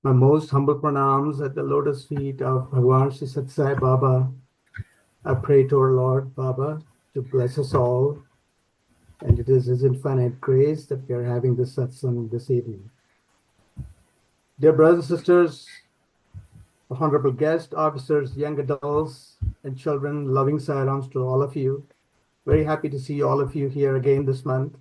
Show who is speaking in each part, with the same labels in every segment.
Speaker 1: My most humble pranams at the lotus feet of Bhagawan Sri Sathya Baba. I pray to our Lord Baba to bless us all, and it is His infinite grace that we are having this satsang this evening. Dear brothers and sisters, honorable guests, officers, young adults, and children, loving salams to all of you. Very happy to see all of you here again this month.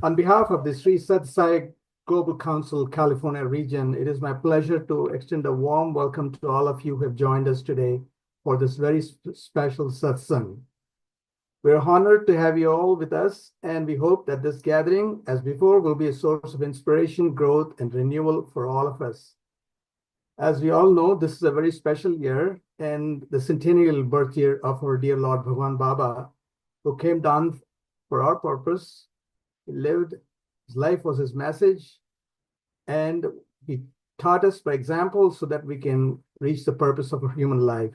Speaker 1: On behalf of the Sri Satsang Global Council, California region, it is my pleasure to extend a warm welcome to all of you who have joined us today for this very special satsang. We're honored to have you all with us, and we hope that this gathering, as before, will be a source of inspiration, growth, and renewal for all of us. As we all know, this is a very special year and the centennial birth year of our dear Lord Bhagawan Baba, who came down for our purpose. He lived, his life was his message, and he taught us by example so that we can reach the purpose of our human life.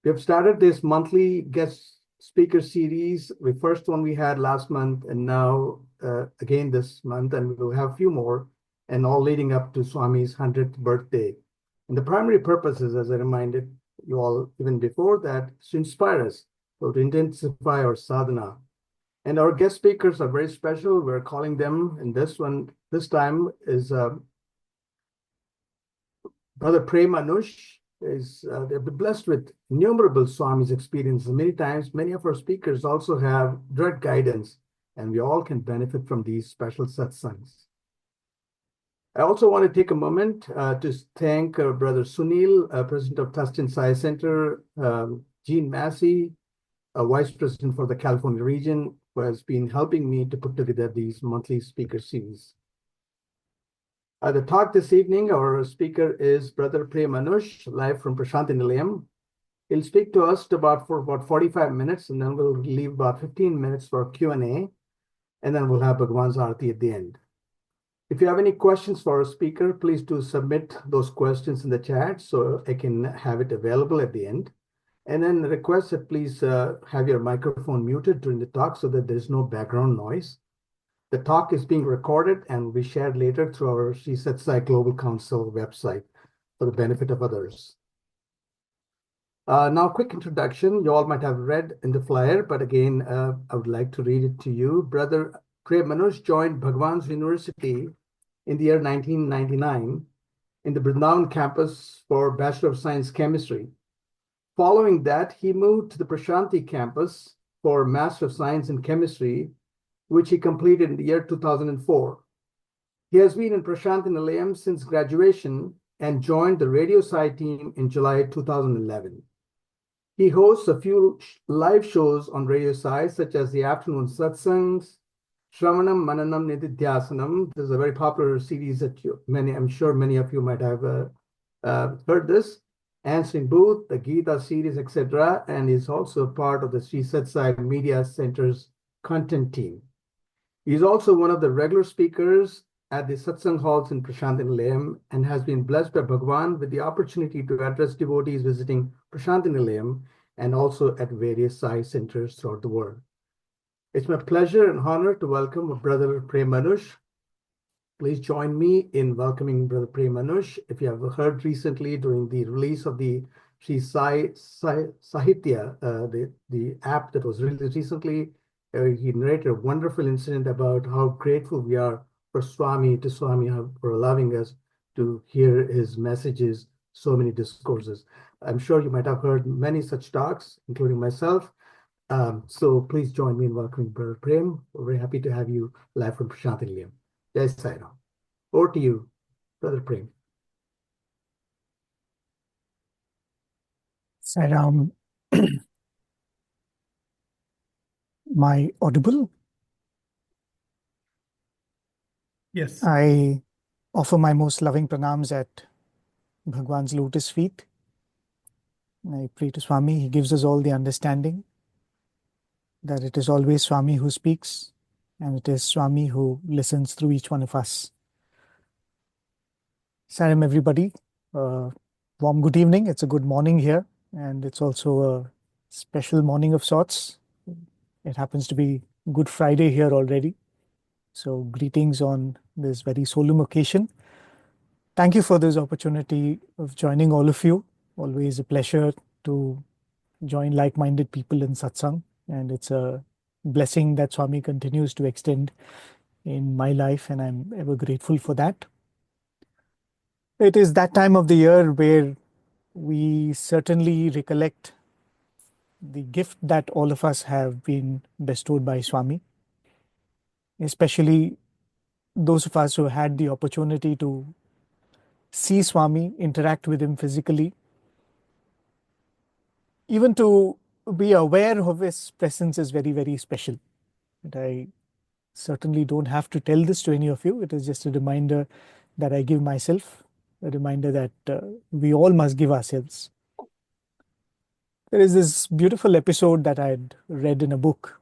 Speaker 1: We have started this monthly guest speaker series. The first one we had last month, and now again this month, and we will have a few more, and all leading up to Swami's 100th birthday. And the primary purpose is, as I reminded you all even before that, to inspire us, so to intensify our sadhana. And our guest speakers are very special. We're calling them, and this time is Brother Prem Anosh. They've been blessed with innumerable Swami's experiences. Many times, many of our speakers also have direct guidance, and we all can benefit from these special satsangs. I also want to take a moment to thank Brother Sunil, President of Tustin Sai Center, Jean Massey, Vice President for the California region, who has been helping me to put together these monthly speaker series. The talk this evening, our speaker is Brother Prem Anosh, live from Prasanthi Nilayam. He'll speak to us for about 45 minutes, and then we'll leave about 15 minutes for Q&A, and then we'll have Bhagawan's arti at the end. If you have any questions for our speaker, please do submit those questions in the chat so I can have it available at the end. And then request that please have your microphone muted during the talk so that there's no background noise. The talk is being recorded and will be shared later through our Sri Satsang Global Council website for the benefit of others. Now, quick introduction. You all might have read in the flyer, but again, I would like to read it to you. Brother Prem Anosh joined Bhagawan's University in the year 1999 in the Brindavan Campus for Bachelor of Science Chemistry. Following that, he moved to the Prasanthi Campus for Master of Science in Chemistry, which he completed in the year 2004. He has been in Prasanthi Nilayam since graduation and joined the Radio Sai Team in July 2011. He hosts a few live shows on Radio Sai, such as the Afternoon Satsang, Shravanam Mananam Nididhyasanam. This is a very popular series that I'm sure many of you might have heard this. Answering Booth, the Gita Series, etc. And is also part of the Sri Satsang Media Center's content team. He's also one of the regular speakers at the Satsang Halls in Prasanthi Nilayam and has been blessed by Bhagawan with the opportunity to address devotees visiting Prasanthi Nilayam and also at various Sai Centres throughout the world. It's my pleasure and honor to welcome Brother Prem Anosh. Please join me in welcoming Brother Prem Anosh. If you have heard recently during the release of the Sri Sathya, the app that was released recently, he narrated a wonderful incident about how grateful we are for Swami for allowing us to hear his messages, so many discourses. I'm sure you might have heard many such talks, including myself. So please join me in welcoming Brother Prem. We're very happy to have you live from Prasanthi Nilayam. Jai Sai Ram. Over to you, Brother Prem.
Speaker 2: Sai Ram. Am I audible?
Speaker 1: Yes.
Speaker 2: I offer my most loving pranams at Bhagwan's lotus feet. I pray to Swami, he gives us all the understanding that it is always Swami who speaks and it is Swami who listens through each one of us. Sai Ram, everybody. Warm good evening. It's a good morning here, and it's also a special morning of sorts. It happens to be Good Friday here already. So greetings on this very solemn occasion. Thank you for this opportunity of joining all of you. Always a pleasure to join like-minded people in satsang, and it's a blessing that Swami continues to extend in my life, and I'm ever grateful for that. It is that time of the year where we certainly recollect the gift that all of us have been bestowed by Swami, especially those of us who had the opportunity to see Swami, interact with him physically, even to be aware of his presence is very, very special. And I certainly don't have to tell this to any of you. It is just a reminder that I give myself, a reminder that we all must give ourselves. There is this beautiful episode that I had read in a book.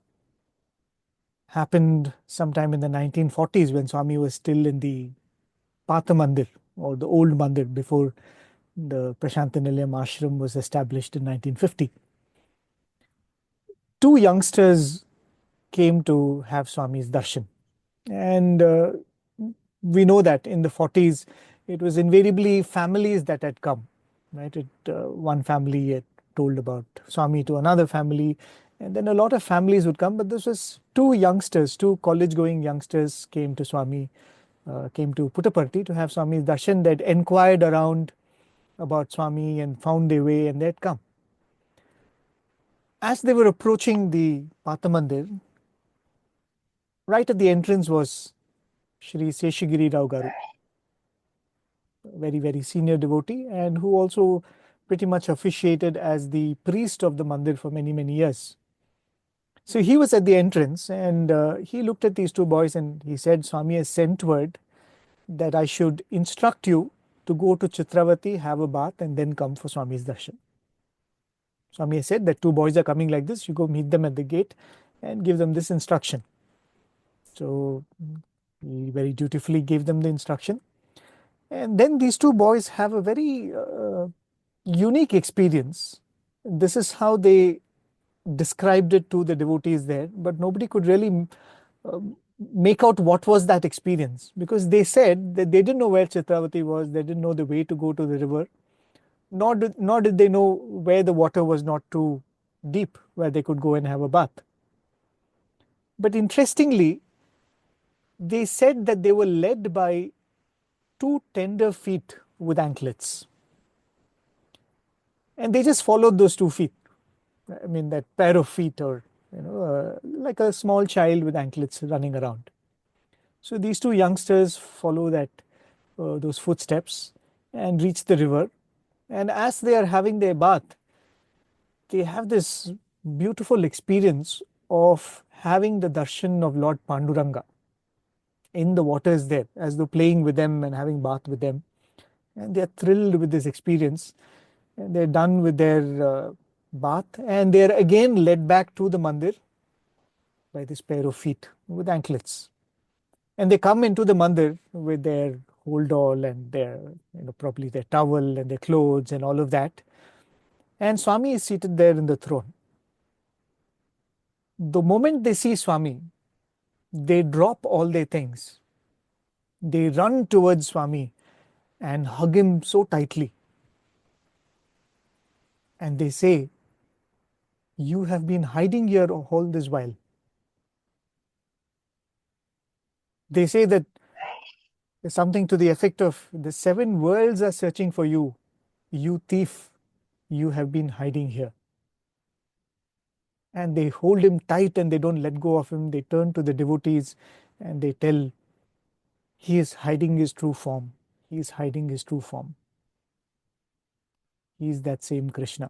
Speaker 2: Happened sometime in the 1940s when Swami was still in the Patha Mandir, or the old Mandir, before the Prasanthi Nilayam Ashram was established in 1950. Two youngsters came to have Swami's darshan. And we know that in the 40s, it was invariably families that had come, right? One family had told about Swami to another family, and then a lot of families would come. But this was two youngsters, two college-going youngsters came to Swami, came to Puttaparthi to have Swami's darshan. They'd inquired around about Swami and found their way, and they'd come. As they were approaching the Patha Mandir, right at the entrance was Shri Seshagiri Rao Garu, very, very senior devotee, and who also pretty much officiated as the priest of the mandir for many, many years. So he was at the entrance, and he looked at these two boys and he said, Swami has sent word that I should instruct you to go to Chitravati, have a bath, and then come for Swami's darshan. Swami has said that two boys are coming like this, you go meet them at the gate and give them this instruction. So he very dutifully gave them the instruction. And then these two boys have a very unique experience. This is how they described it to the devotees there, but nobody could really make out what was that experience, because they said that they didn't know where Chitravati was, they didn't know the way to go to the river, nor did they know where the water was not too deep, where they could go and have a bath. But interestingly, they said that they were led by two tender feet with anklets. And they just followed those 2 feet. I mean, that pair of feet, or, like a small child with anklets running around. So these two youngsters follow those footsteps and reach the river. And as they are having their bath, they have this beautiful experience of having the darshan of Lord Panduranga in the waters there, as though playing with them and having bath with them. And they are thrilled with this experience. And they're done with their bath, and they're again led back to the mandir by this pair of feet with anklets. And they come into the mandir with their hold all and their, probably their towel and their clothes and all of that. And Swami is seated there in the throne. The moment they see Swami, they drop all their things. They run towards Swami and hug him so tightly. And they say, you have been hiding here all this while. They say that something to the effect of, the 7 worlds are searching for you. You thief, you have been hiding here. And they hold him tight and they don't let go of him. They turn to the devotees and they tell, he is hiding his true form. He is hiding his true form. He is that same Krishna.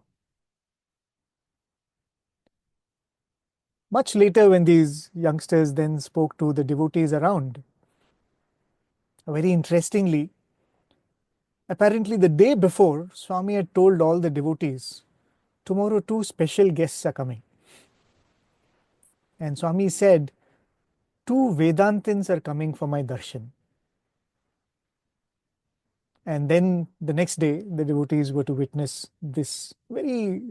Speaker 2: Much later, when these youngsters then spoke to the devotees around, very interestingly, apparently the day before, Swami had told all the devotees, tomorrow 2 special guests are coming. And Swami said, 2 Vedantins are coming for my darshan. And then the next day, the devotees were to witness this very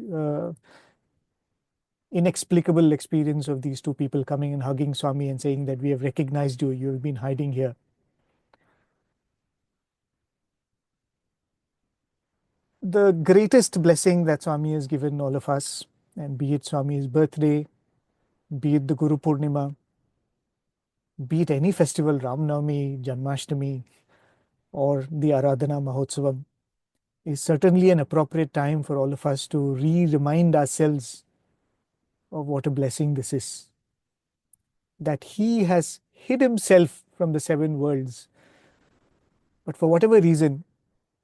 Speaker 2: inexplicable experience of these 2 people coming and hugging Swami and saying that we have recognized you, you have been hiding here. the greatest blessing that Swami has given all of us, and be it Swami's birthday, be it the Guru Purnima, be it any festival, Ram Navami, Janmashtami, or the Aradhana Mahotsavam, is certainly an appropriate time for all of us to remind ourselves of what a blessing this is. That He has hid Himself from the seven worlds, but for whatever reason,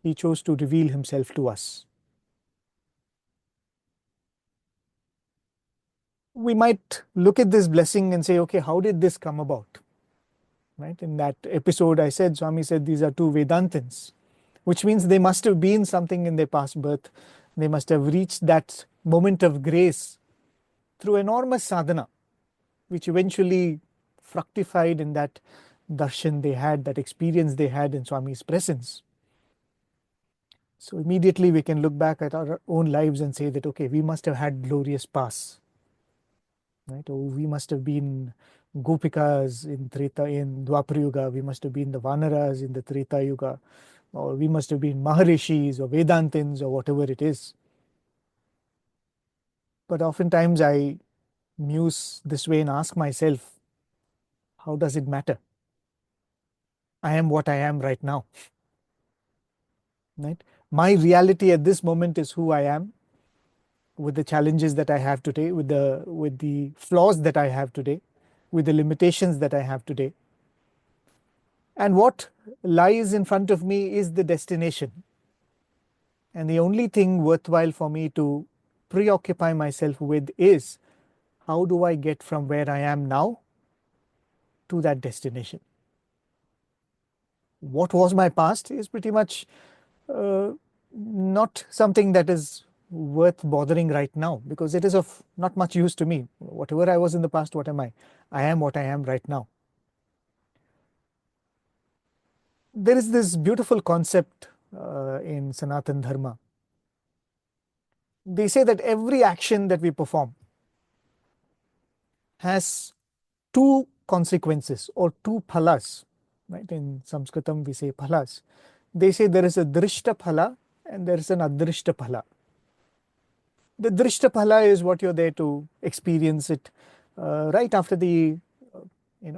Speaker 2: He chose to reveal Himself to us. We might look at this blessing and say, okay, how did this come about? Right? In that episode I said, Swami said these are two Vedantins, which means they must have been something in their past birth. They must have reached that moment of grace through enormous sadhana, which eventually fructified in that darshan they had, that experience they had in Swami's presence. So immediately we can look back at our own lives and say that, okay, we must have had glorious past. Right? Or we must have been Gopikas in Dwapara Yuga, we must have been the Vanaras in the Treta Yuga, or we must have been Maharishis or Vedantins or whatever it is. But oftentimes I muse this way and ask myself, how does it matter? I am what I am right now. Right? My reality at this moment is who I am, with the challenges that I have today, with the flaws that I have today, with the limitations that I have today. And what lies in front of me is the destination. And the only thing worthwhile for me to preoccupy myself with is, how do I get from where I am now to that destination? What was my past is pretty much not something that is worth bothering right now, because it is of not much use to me. Whatever I was in the past, what am I? I am what I am right now. There is this beautiful concept in Sanatan Dharma. They say that every action that we perform has two consequences or two phalas. Right? In Sanskritam we say phalas. They say there is a drishta phala and there is an adrishta phala. The drishta phala is what you're there to experience it right after the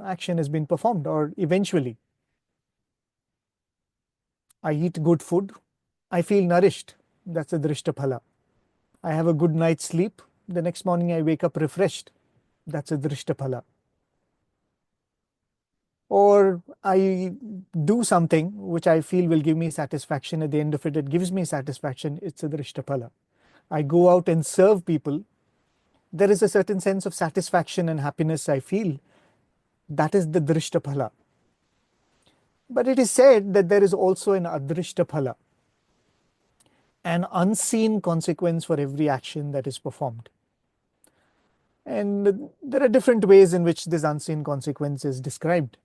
Speaker 2: action has been performed, or eventually. I eat good food, I feel nourished. That's a drishta phala. I have a good night's sleep, the next morning I wake up refreshed. That's a drishta phala. Or I do something which I feel will give me satisfaction. At the end of it, it gives me satisfaction. It's a drishta phala. I go out and serve people. There is a certain sense of satisfaction and happiness I feel. That is the drishta phala. But it is said that there is also an adrishta phala, an unseen consequence for every action that is performed. And there are different ways in which this unseen consequence is described.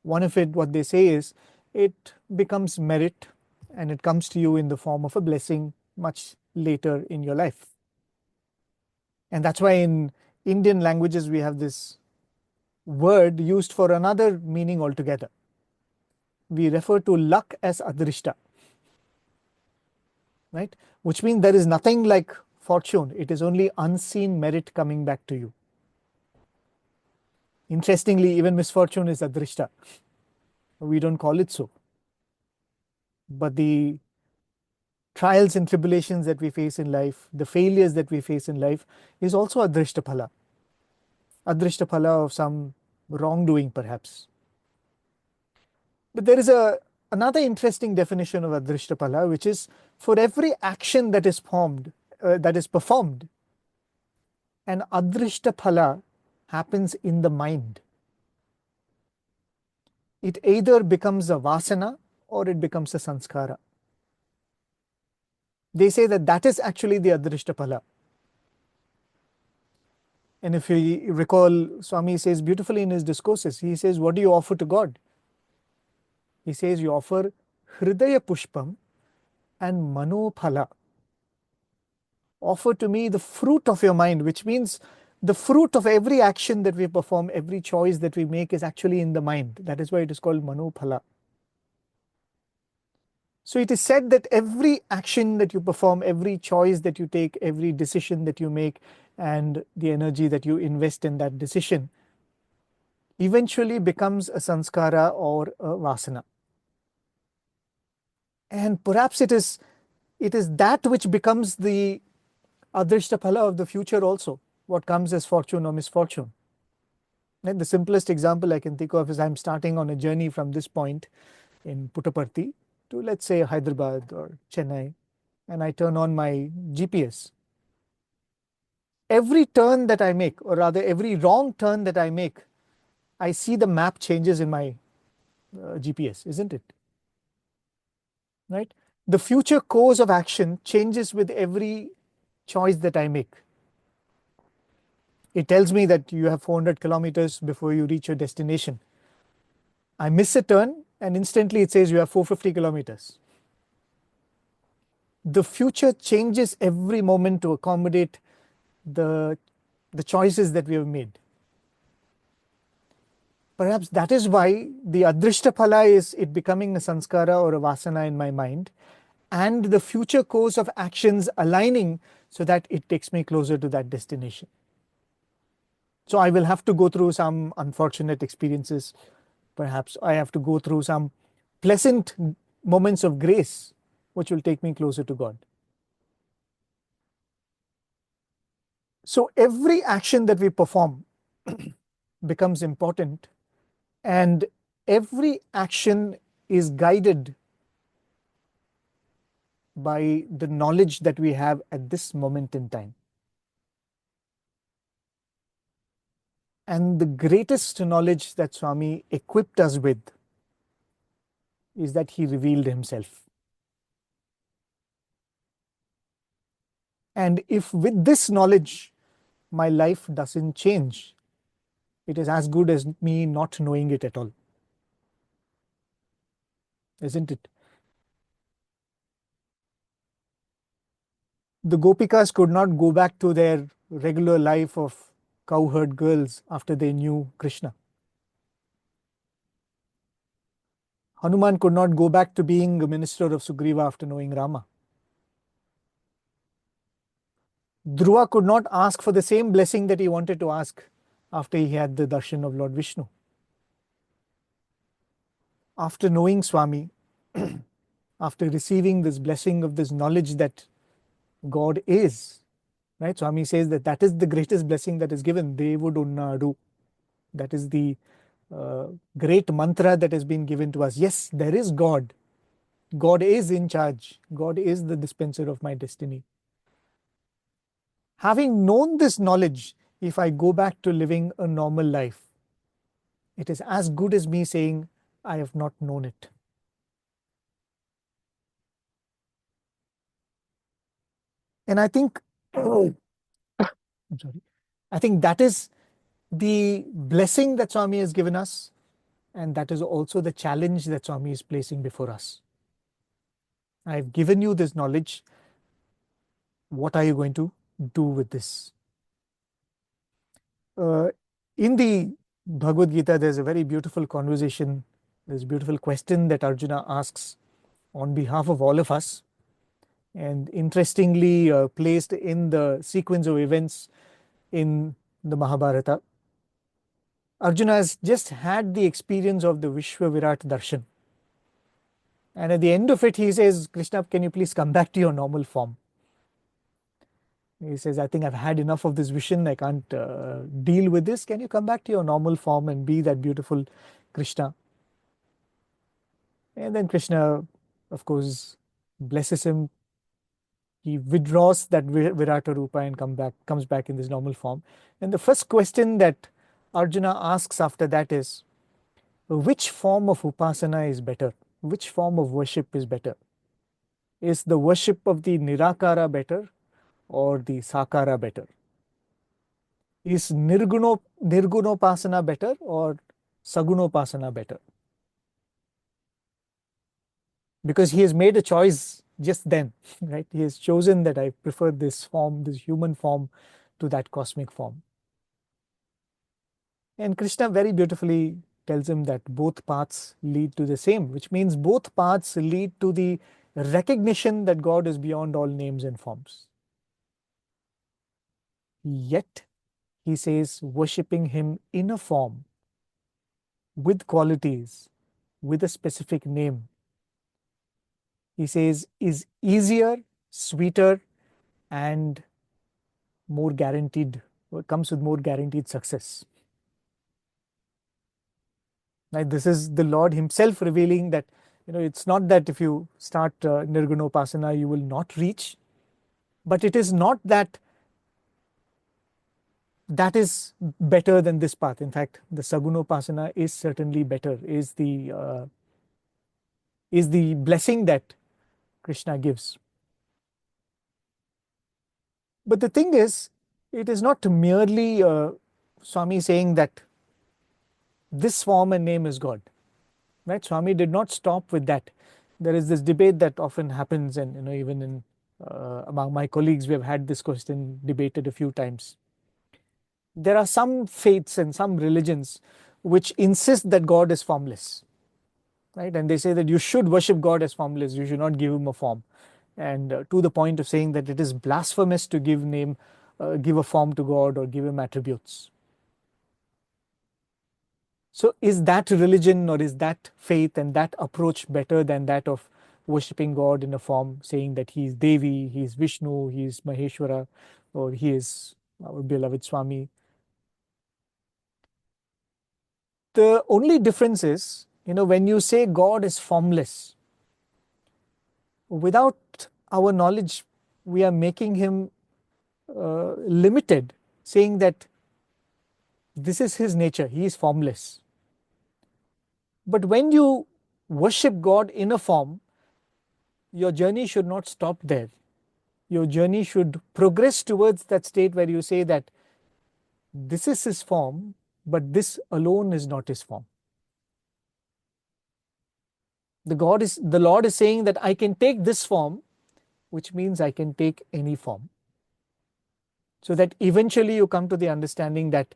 Speaker 2: One of it, what they say is, it becomes merit and it comes to you in the form of a blessing much later in your life. And that's why in Indian languages we have this word used for another meaning altogether. We refer to luck as adrishta, right? Which means there is nothing like fortune. It is only unseen merit coming back to you. Interestingly, even misfortune is adrishta. We don't call it so. But the trials and tribulations that we face in life, the failures that we face in life, is also adrishta phala. Adrishta phala of some wrongdoing perhaps. But there is another interesting definition of adrishta phala, which is, for every action that is performed, an adrishta phala happens in the mind. It either becomes a vasana or it becomes a sanskara. They say that that is actually the adrishta phala. And if you recall, Swami says beautifully in his discourses, he says, what do you offer to God? He says, you offer hridaya pushpam and mano phala. Offer to me the fruit of your mind, which means the fruit of every action that we perform, every choice that we make is actually in the mind. That is why it is called mano phala. So it is said that every action that you perform, every choice that you take, every decision that you make, and the energy that you invest in that decision eventually becomes a sanskara or a vasana. And perhaps it is that which becomes the adrishtaphala of the future also, what comes as fortune or misfortune. And the simplest example I can think of is I'm starting on a journey from this point in Puttaparthi to, let's say, Hyderabad or Chennai, and I turn on my GPS. Every turn that I make, or rather every wrong turn that I make, I see the map changes in my GPS, isn't it? Right? The future course of action changes with every choice that I make. It tells me that you have 400 kilometers before you reach your destination. I miss a turn and instantly it says you have 450 kilometers. The future changes every moment to accommodate the choices that we have made. Perhaps that is why the adrishtaphala is it becoming a sanskara or a vasana in my mind, and the future course of actions aligning so that it takes me closer to that destination. So I will have to go through some unfortunate experiences. Perhaps I have to go through some pleasant moments of grace, which will take me closer to God. So every action that we perform becomes important, and every action is guided by the knowledge that we have at this moment in time. And the greatest knowledge that Swami equipped us with is that he revealed himself. And if with this knowledge my life doesn't change, it is as good as me not knowing it at all. Isn't it? The Gopikas could not go back to their regular life of cowherd girls after they knew Krishna. Hanuman could not go back to being a minister of Sugriva after knowing Rama. Dhruva could not ask for the same blessing that he wanted to ask after he had the darshan of Lord Vishnu. After knowing Swami, after receiving this blessing of this knowledge that God is, right? Swami says that is the greatest blessing that is given, Devudu Unnadu. That is the great mantra that has been given to us. Yes, there is God. God is in charge. God is the dispenser of my destiny. Having known this knowledge, if I go back to living a normal life, it is as good as me saying, I have not known it. And I think, I'm sorry, I think that is the blessing that Swami has given us, and that is also the challenge that Swami is placing before us. I've given you this knowledge. What are you going to do with this? In the Bhagavad Gita, there's a very beautiful conversation, there's a beautiful question that Arjuna asks on behalf of all of us, and interestingly placed in the sequence of events in the Mahabharata. Arjuna has just had the experience of the Vishwa Virat Darshan. And at the end of it, he says, Krishna, can you please come back to your normal form? He says, I think I've had enough of this vision. I can't deal with this. Can you come back to your normal form and be that beautiful Krishna? And then Krishna, of course, blesses him. He withdraws that Virata Rupa and comes back in this normal form. And the first question that Arjuna asks after that is, which form of upasana is better? Which form of worship is better? Is the worship of the Nirakara better or the Sakara better? Is Nirgunopasana better or Sagunopasana better? Because he has made a choice just then, right? He has chosen that I prefer this form, this human form, to that cosmic form. And Krishna very beautifully tells him that both paths lead to the same, which means both paths lead to the recognition that God is beyond all names and forms. Yet, he says, worshipping him in a form, with qualities, with a specific name, he says, is easier, sweeter, and more guaranteed, comes with more guaranteed success. Right? This is the Lord himself revealing that, it's not that if you start Nirgunopasana, you will not reach, but it is not that that is better than this path. In fact, the Sagunopasana is certainly better, is the blessing that Krishna gives. But the thing is, it is not merely Swami saying that this form and name is God. Right? Swami did not stop with that. There is this debate that often happens, and even in among my colleagues, we have had this question debated a few times. There are some faiths and some religions which insist that God is formless, right? And they say that you should worship God as formless, you should not give him a form. And to the point of saying that it is blasphemous to give a form to God or give him attributes. So is that religion or is that faith and that approach better than that of worshipping God in a form, saying that he is Devi, he is Vishnu, he is Maheshwara, or he is our beloved Swami? The only difference is, when you say God is formless, without our knowledge, we are making him limited, saying that this is his nature, he is formless. But when you worship God in a form, your journey should not stop there. Your journey should progress towards that state where you say that this is his form, but this alone is not his form. The Lord is saying that I can take this form, which means I can take any form. So that eventually you come to the understanding that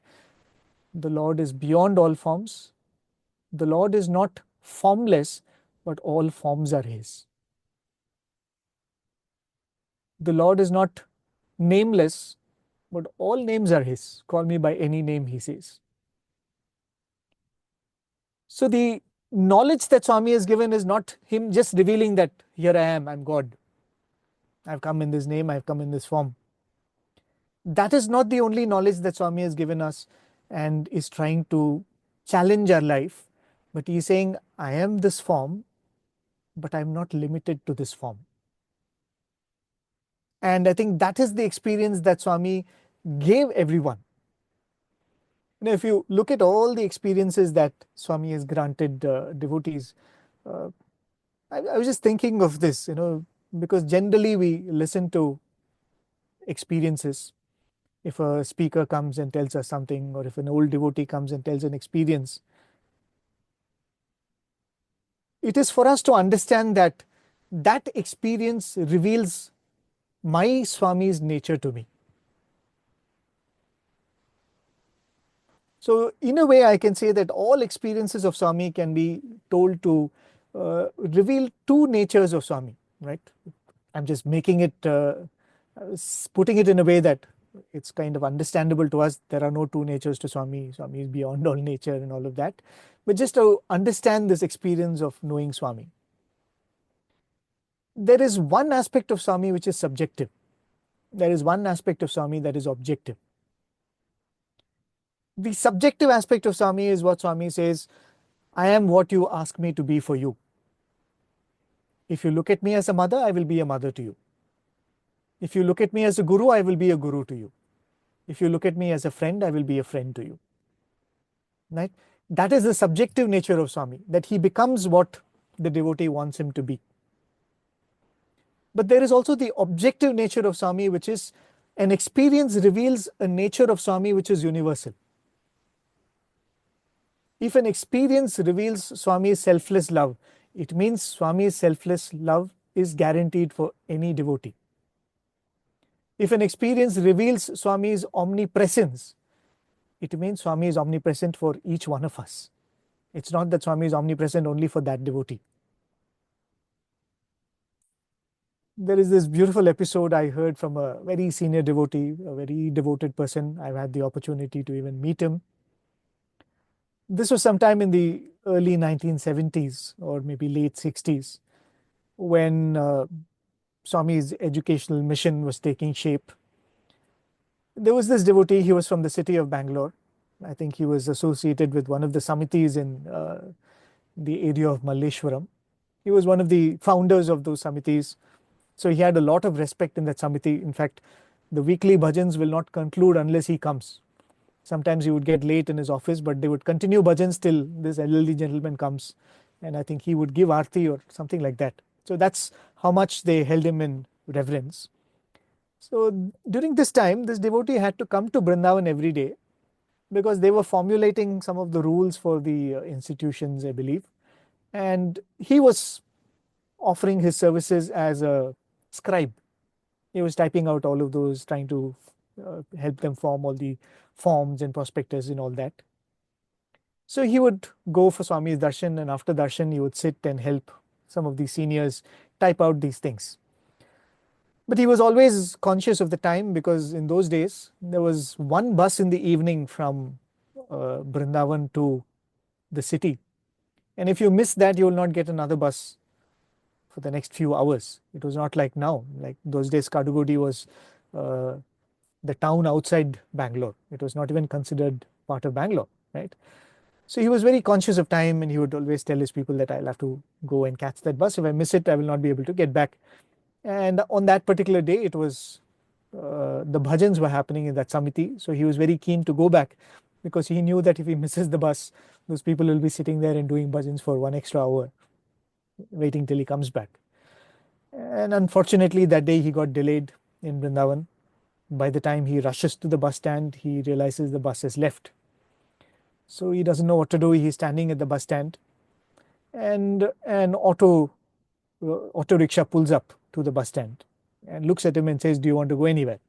Speaker 2: the Lord is beyond all forms. The Lord is not formless, but all forms are his. The Lord is not nameless, but all names are his. Call me by any name, he says. So the knowledge that Swami has given is not him just revealing that here I am, I'm God. I've come in this name, I've come in this form. That is not the only knowledge that Swami has given us and is trying to challenge our life. But he is saying, I am this form, but I'm not limited to this form. And I think that is the experience that Swami gave everyone. If you look at all the experiences that Swami has granted devotees, I was just thinking of this, because generally we listen to experiences. If a speaker comes and tells us something, or if an old devotee comes and tells an experience, it is for us to understand that that experience reveals my Swami's nature to me. So in a way, I can say that all experiences of Swami can be told to reveal two natures of Swami, right? I'm just making it, putting it in a way that it's kind of understandable to us. There are no two natures to Swami. Swami is beyond all nature and all of that. But just to understand this experience of knowing Swami. There is one aspect of Swami which is subjective. There is one aspect of Swami that is objective. The subjective aspect of Swami is what Swami says, I am what you ask me to be for you. If you look at me as a mother, I will be a mother to you. If you look at me as a guru, I will be a guru to you. If you look at me as a friend, I will be a friend to you. Right? That is the subjective nature of Swami, that he becomes what the devotee wants him to be. But there is also the objective nature of Swami, which is an experience reveals a nature of Swami which is universal. If an experience reveals Swami's selfless love, it means Swami's selfless love is guaranteed for any devotee. If an experience reveals Swami's omnipresence, it means Swami is omnipresent for each one of us. It's not that Swami is omnipresent only for that devotee. There is this beautiful episode I heard from a very senior devotee, a very devoted person. I've had the opportunity to even meet him. This was sometime in the early 1970s or maybe late 60s when Swami's educational mission was taking shape. There was this devotee, he was from the city of Bangalore. I think he was associated with one of the samitis in the area of Malleshwaram. He was one of the founders of those samitis. So he had a lot of respect in that samiti. In fact, the weekly bhajans will not conclude unless he comes. Sometimes he would get late in his office, but they would continue bhajans till this elderly gentleman comes. And I think he would give arti or something like that. So that's how much they held him in reverence. So during this time, this devotee had to come to Brindavan every day because they were formulating some of the rules for the institutions, I believe. And he was offering his services as a scribe. He was typing out all of those, trying to help them form all the forms and prospectus and all that. So he would go for Swami's darshan, and after darshan, he would sit and help some of the seniors type out these things. But he was always conscious of the time because in those days, there was one bus in the evening from Brindavan to the city. And if you miss that, you will not get another bus for the next few hours. It was not like now. Like those days, Kadugodi was the town outside Bangalore. It was not even considered part of Bangalore, right? So he was very conscious of time, and he would always tell his people that I'll have to go and catch that bus. If I miss it, I will not be able to get back. And on that particular day, it was the bhajans were happening in that samiti. So he was very keen to go back because he knew that if he misses the bus, those people will be sitting there and doing bhajans for 1 extra hour, waiting till he comes back. And unfortunately, that day he got delayed in Brindavan. By the time he rushes to the bus stand, he realizes the bus has left. So he doesn't know what to do. He's standing at the bus stand, and an auto rickshaw pulls up to the bus stand and looks at him and says, "Do you want to go anywhere?"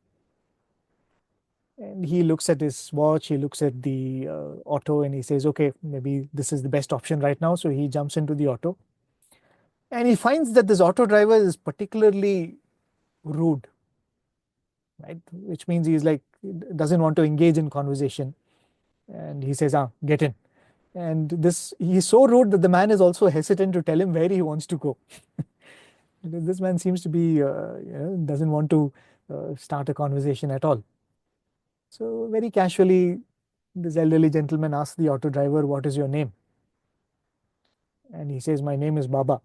Speaker 2: And he looks at his watch, he looks at the auto, and he says, "Okay, maybe this is the best option right now." So he jumps into the auto, and he finds that this auto driver is particularly rude, right? Which means he's like, doesn't want to engage in conversation. And he says, "Get in." And he's so rude that the man is also hesitant to tell him where he wants to go. This man seems to be, doesn't want to start a conversation at all. So very casually, this elderly gentleman asks the auto driver, "What is your name?" And he says, "My name is Baba."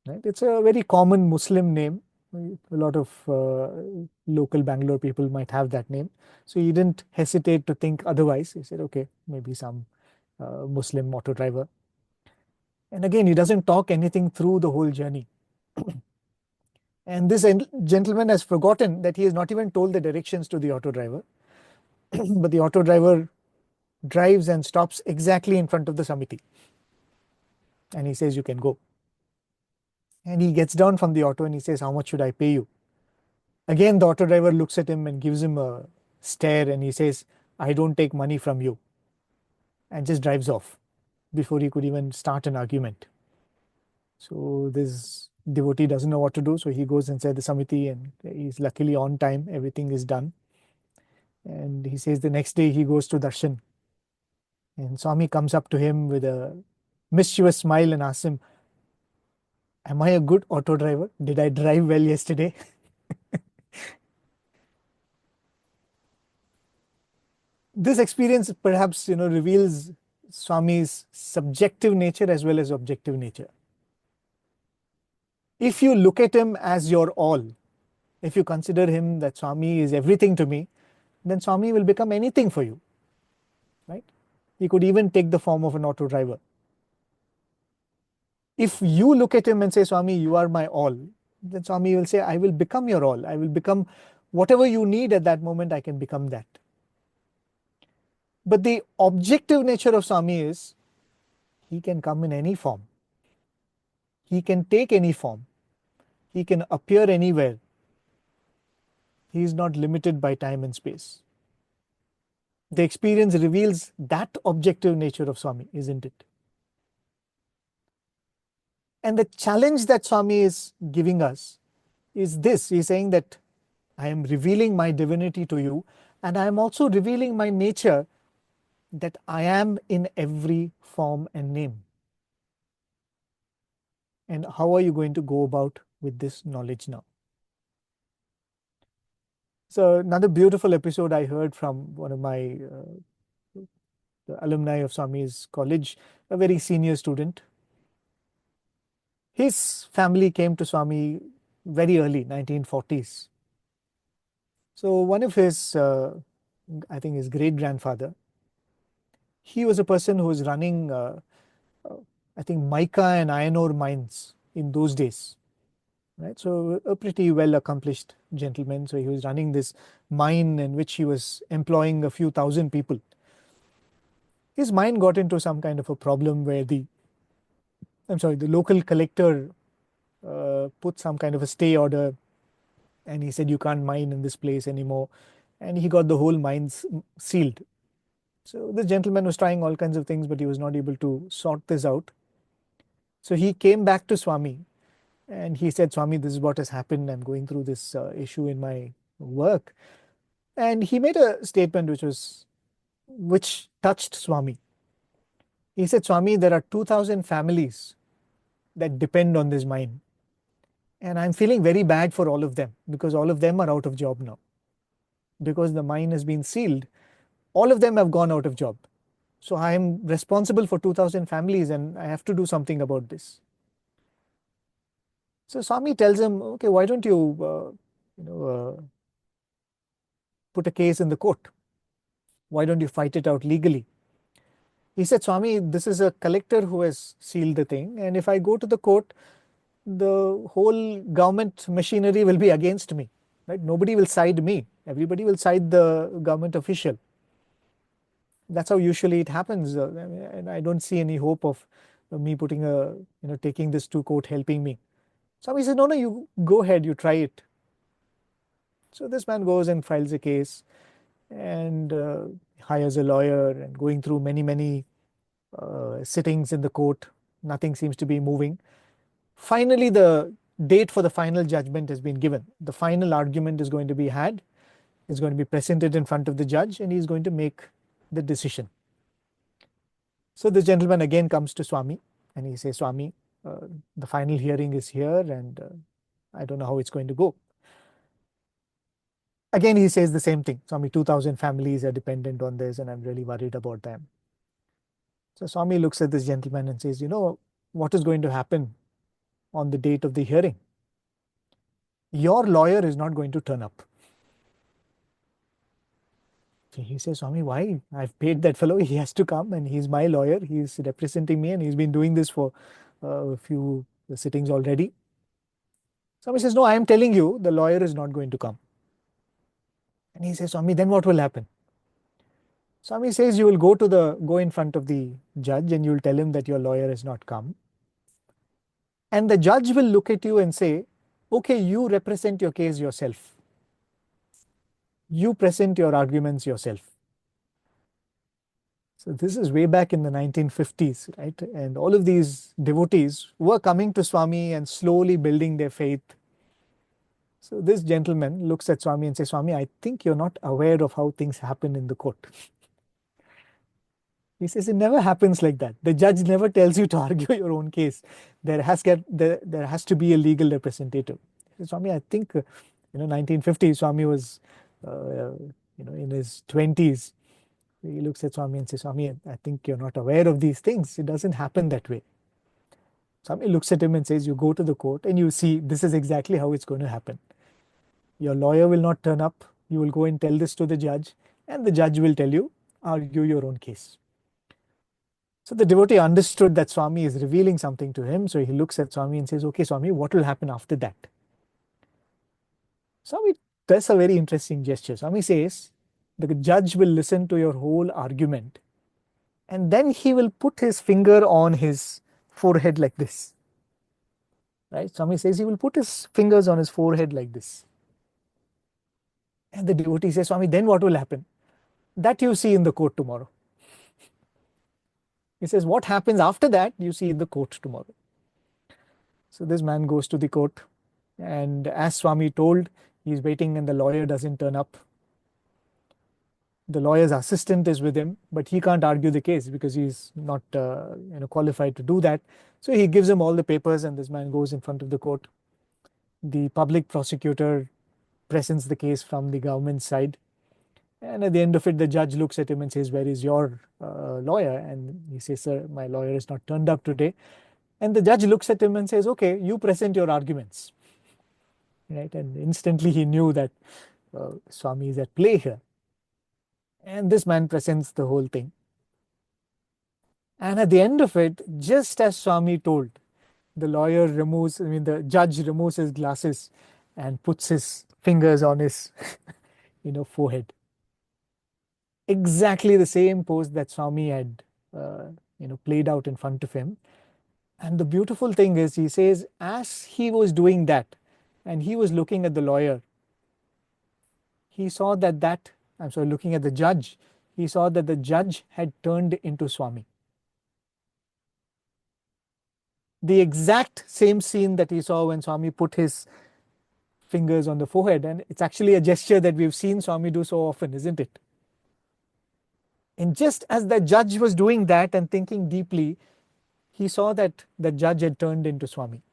Speaker 2: Right? It's a very common Muslim name. A lot of local Bangalore people might have that name. So he didn't hesitate to think otherwise. He said, "Okay, maybe some Muslim auto driver." And again, he doesn't talk anything through the whole journey. And this gentleman has forgotten that he has not even told the directions to the auto driver. But the auto driver drives and stops exactly in front of the samiti. And he says, "You can go." And he gets down from the auto and he says, "How much should I pay you?" Again, the auto driver looks at him and gives him a stare, and he says, "I don't take money from you," and just drives off before he could even start an argument. So this devotee doesn't know what to do, so he goes inside the samiti, and he's luckily on time. Everything is done. And he says the next day he goes to darshan, and Swami comes up to him with a mischievous smile and asks him, "Am I a good auto driver? Did I drive well yesterday?" This experience perhaps reveals Swami's subjective nature as well as objective nature. If you look at him as your all, if you consider him that Swami is everything to me, then Swami will become anything for you, right? He could even take the form of an auto driver. If you look at him and say, "Swami, you are my all," then Swami will say, "I will become your all. I will become whatever you need at that moment, I can become that." But the objective nature of Swami is he can come in any form. He can take any form. He can appear anywhere. He is not limited by time and space. The experience reveals that objective nature of Swami, isn't it? And the challenge that Swami is giving us is this. He's saying that I am revealing my divinity to you, and I am also revealing my nature, that I am in every form and name. And how are you going to go about with this knowledge now? So another beautiful episode I heard from one of my the alumni of Swami's college, a very senior student. His family came to Swami very early, 1940s. So one of his, I think his great-grandfather, he was a person who was running, I think, mica and iron ore mines in those days. Right, so a pretty well accomplished gentleman. So he was running this mine in which he was employing a few thousand people. His mine got into some kind of a problem where the local collector put some kind of a stay order, and he said you can't mine in this place anymore, and he got the whole mines sealed. So this gentleman was trying all kinds of things, but he was not able to sort this out. So he came back to Swami and he said, Swami, this is what has happened. I'm going through this issue in my work. And he made a statement which touched Swami. He said, Swami, there are 2,000 families that depend on this mine. And I'm feeling very bad for all of them, because all of them are out of job now. Because the mine has been sealed, all of them have gone out of job. So I am responsible for 2,000 families and I have to do something about this. So Swami tells him, okay, why don't you, put a case in the court? Why don't you fight it out legally? He said, Swami, this is a collector who has sealed the thing, and if I go to the court, the whole government machinery will be against me. Right? Nobody will side me. Everybody will side the government official. That's how usually it happens, and I don't see any hope of me taking this to court helping me. Swami said, no, you go ahead, you try it. So this man goes and files a case and hires a lawyer, and going through many sittings in the court, nothing seems to be moving. Finally, the date for the final judgment has been given. The final argument is going to be had. It's going to be presented in front of the judge, and he's going to make the decision. So this gentleman again comes to Swami and he says, Swami, the final hearing is here, and I don't know how it's going to go. Again, he says the same thing. Swami, 2,000 families are dependent on this, and I'm really worried about them. So Swami looks at this gentleman and says, what is going to happen on the date of the hearing? Your lawyer is not going to turn up. So he says, Swami, why? I've paid that fellow. He has to come, and he's my lawyer. He's representing me, and he's been doing this for a few sittings already. Swami says, no, I am telling you, the lawyer is not going to come. And he says, Swami, then what will happen? Swami says, you will go in front of the judge and you will tell him that your lawyer has not come. And the judge will look at you and say, okay, you represent your case yourself. You present your arguments yourself. So this is way back in the 1950s, right? And all of these devotees were coming to Swami and slowly building their faith. So this gentleman looks at Swami and says, Swami, I think you're not aware of how things happen in the court. He says, it never happens like that. The judge never tells you to argue your own case. There has to be a legal representative. He says, Swami, I think, 1950, Swami was, in his 20s. He looks at Swami and says, Swami, I think you're not aware of these things. It doesn't happen that way. Swami looks at him and says, you go to the court and you see this is exactly how it's going to happen. Your lawyer will not turn up. You will go and tell this to the judge, and the judge will tell you, argue your own case. So the devotee understood that Swami is revealing something to him. So he looks at Swami and says, okay, Swami, what will happen after that? Swami does a very interesting gesture. Swami says, the judge will listen to your whole argument, and then he will put his finger on his forehead like this. Right? Swami says he will put his fingers on his forehead like this. And the devotee says, Swami, then what will happen? That you see in the court tomorrow. He says, what happens after that, you see in the court tomorrow. So this man goes to the court, and as Swami told, he's waiting and the lawyer doesn't turn up. The lawyer's assistant is with him, but he can't argue the case because he's not qualified to do that. So he gives him all the papers, and this man goes in front of the court. The public prosecutor presents the case from the government side, and at the end of it, the judge looks at him and says, "Where is your lawyer?" And he says, "Sir, my lawyer is not turned up today." And the judge looks at him and says, "Okay, you present your arguments." Right? And instantly he knew that Swami is at play here. And this man presents the whole thing. And at the end of it, just as Swami told, the judge removes his glasses and puts his fingers on his forehead. Exactly the same pose that Swami had played out in front of him. And the beautiful thing is, he says, as he was doing that and he was looking at the lawyer, he saw looking at the judge, he saw that the judge had turned into Swami. The exact same scene that he saw when Swami put his fingers on the forehead. And it's actually a gesture that we've seen Swami do so often, isn't it? And just as the judge was doing that and thinking deeply, he saw that the judge had turned into Swami.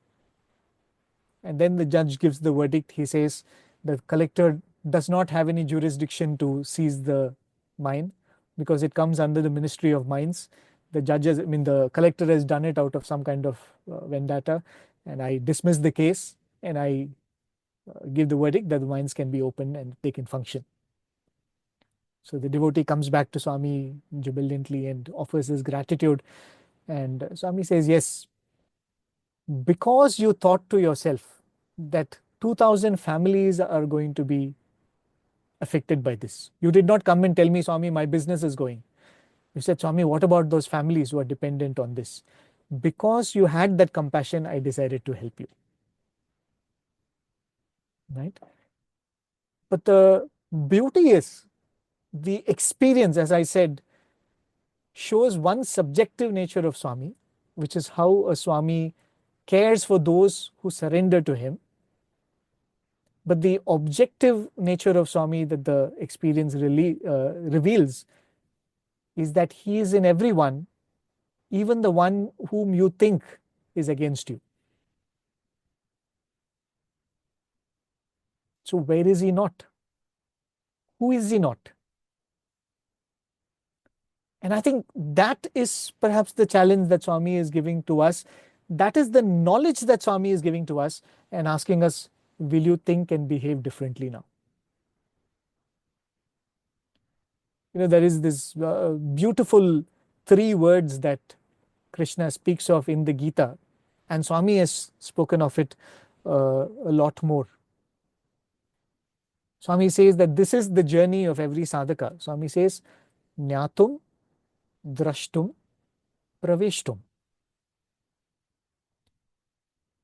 Speaker 2: And then the judge gives the verdict. He says the collector does not have any jurisdiction to seize the mine because it comes under the Ministry of Mines. The collector has done it out of some kind of vendetta, and I dismiss the case and I give the verdict that the mines can be opened and they can function. So the devotee comes back to Swami jubilantly and offers his gratitude. And Swami says, yes, because you thought to yourself that 2,000 families are going to be affected by this. You did not come and tell me, Swami, my business is going. You said, Swami, what about those families who are dependent on this? Because you had that compassion, I decided to help you. Right? But the beauty is, the experience, as I said, shows one subjective nature of Swami, which is how a Swami cares for those who surrender to him. But the objective nature of Swami that the experience really reveals is that he is in everyone, even the one whom you think is against you. So where is he not? Who is he not? And I think that is perhaps the challenge that Swami is giving to us. That is the knowledge that Swami is giving to us and asking us, will you think and behave differently now? There is this beautiful 3 words that Krishna speaks of in the Gita, and Swami has spoken of it a lot more. Swami says that this is the journey of every sadhaka. Swami says, Jnatum, Drashtum, Praveshtum.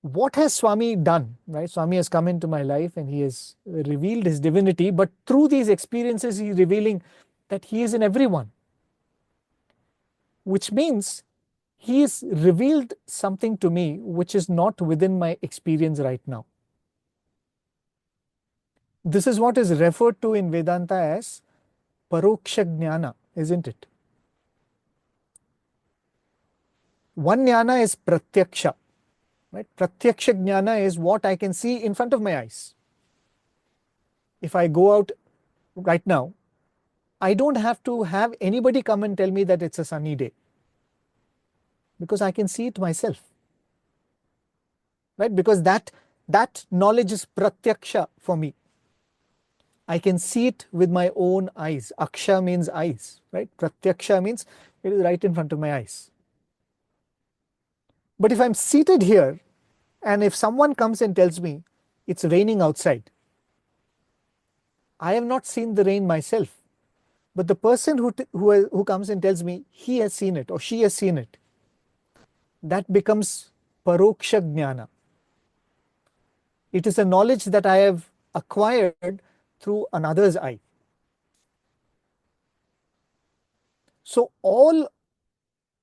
Speaker 2: What has Swami done? Right? Swami has come into my life and he has revealed his divinity, but through these experiences, he is revealing that he is in everyone. Which means he has revealed something to me which is not within my experience right now. This is what is referred to in Vedanta as Paroksha Jnana, isn't it? One jnana is Pratyaksha. Right? Pratyaksha Jnana is what I can see in front of my eyes. If I go out right now, I don't have to have anybody come and tell me that it's a sunny day, because I can see it myself. Right? Because that knowledge is Pratyaksha for me. I can see it with my own eyes. Aksha means eyes, right? Pratyaksha means it is right in front of my eyes. But if I'm seated here and if someone comes and tells me it's raining outside, I have not seen the rain myself. But the person who comes and tells me he has seen it or she has seen it, that becomes Paroksha Jnana. It is a knowledge that I have acquired through another's eye. So all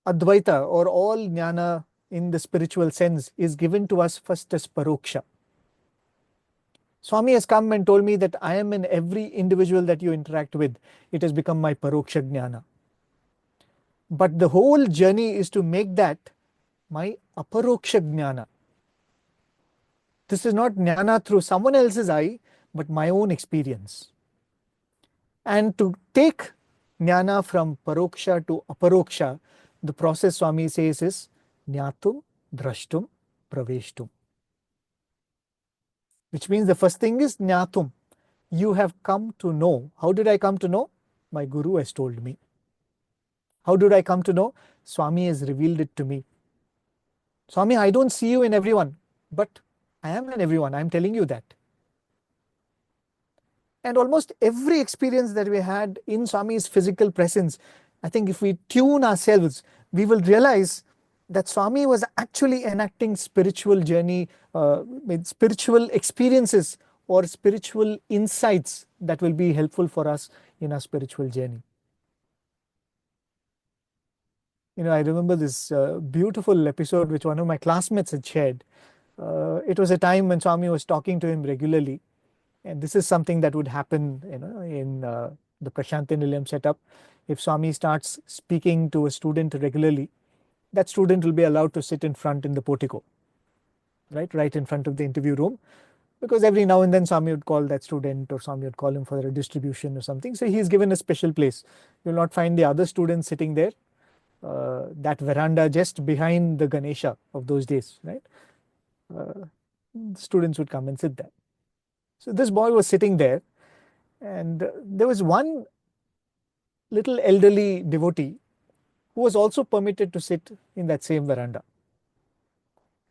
Speaker 2: Advaita or all Jnana in the spiritual sense is given to us first as paroksha. Swami has come and told me that I am in every individual that you interact with. It has become my paroksha jnana. But the whole journey is to make that my aparoksha jnana. This is not jnana through someone else's eye, but my own experience. And to take jnana from paroksha to aparoksha, the process Swami says is jnatum, drashtum, praveshtum. Which means the first thing is jnatum. You have come to know. How did I come to know? My guru has told me. How did I come to know? Swami has revealed it to me. Swami, I don't see you in everyone, but I am in everyone. I am telling you that. And almost every experience that we had in Swami's physical presence, I think if we tune ourselves, we will realize that Swami was actually enacting spiritual journey, with spiritual experiences or spiritual insights that will be helpful for us in our spiritual journey. I remember this beautiful episode which one of my classmates had shared. It was a time when Swami was talking to him regularly. And this is something that would happen in the Prasanthi Nilayam setup. If Swami starts speaking to a student regularly, that student will be allowed to sit in front in the portico, right in front of the interview room. Because every now and then Swami would call that student, or Swami would call him for a distribution or something. So he is given a special place. You will not find the other students sitting there. That veranda just behind the Ganesha of those days, right? Students would come and sit there. So this boy was sitting there, and there was one little elderly devotee who was also permitted to sit in that same veranda.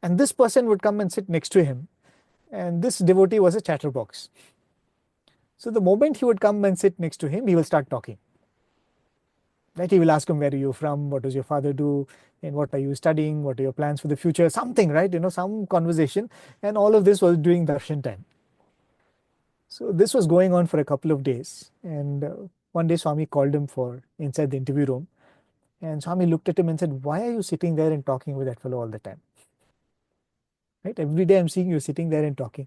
Speaker 2: And this person would come and sit next to him, and this devotee was a chatterbox. So the moment he would come and sit next to him, he will start talking. Right? He will ask him, where are you from? What does your father do? And what are you studying? What are your plans for the future? Something, right? Some conversation. And all of this was during darshan time. So this was going on for a couple of days. And one day Swami called him for inside the interview room. And Swami looked at him and said, why are you sitting there and talking with that fellow all the time? Right? Every day I'm seeing you sitting there and talking.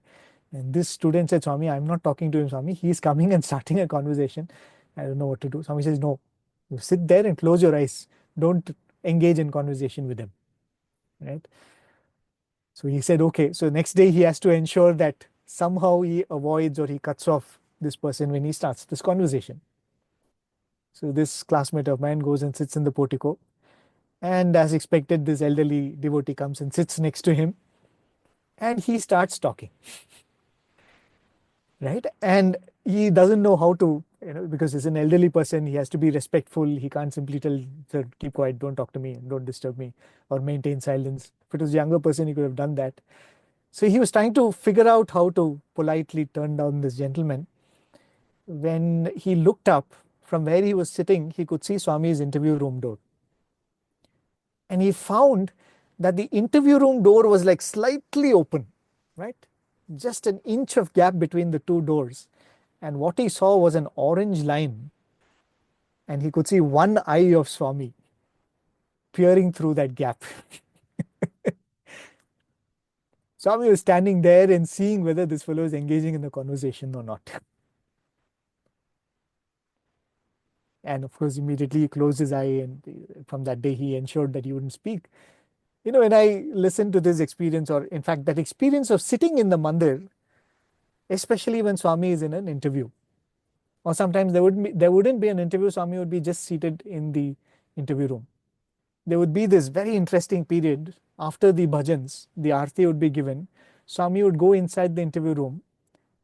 Speaker 2: And this student said, Swami, I'm not talking to him, Swami. He's coming and starting a conversation. I don't know what to do. Swami says, no. You sit there and close your eyes. Don't engage in conversation with him. Right? So he said, okay. So next day he has to ensure that somehow he avoids or he cuts off this person when he starts this conversation. So this classmate of mine goes and sits in the portico. And as expected, this elderly devotee comes and sits next to him. And he starts talking. Right? And he doesn't know how to, because he's an elderly person, he has to be respectful. He can't simply tell, sir, keep quiet, don't talk to me, don't disturb me, or maintain silence. If it was a younger person, he could have done that. So he was trying to figure out how to politely turn down this gentleman. When he looked up from where he was sitting, he could see Swami's interview room door. And he found that the interview room door was like slightly open, right? Just an inch of gap between the two doors. And what he saw was an orange line. And he could see one eye of Swami peering through that gap. Swami was standing there and seeing whether this fellow is engaging in the conversation or not. And of course, immediately he closed his eye, and from that day he ensured that he wouldn't speak. When I listen to this experience, or in fact that experience of sitting in the mandir, especially when Swami is in an interview, or sometimes there wouldn't be an interview, Swami would be just seated in the interview room. There would be this very interesting period after the bhajans, the arti would be given. Swami would go inside the interview room,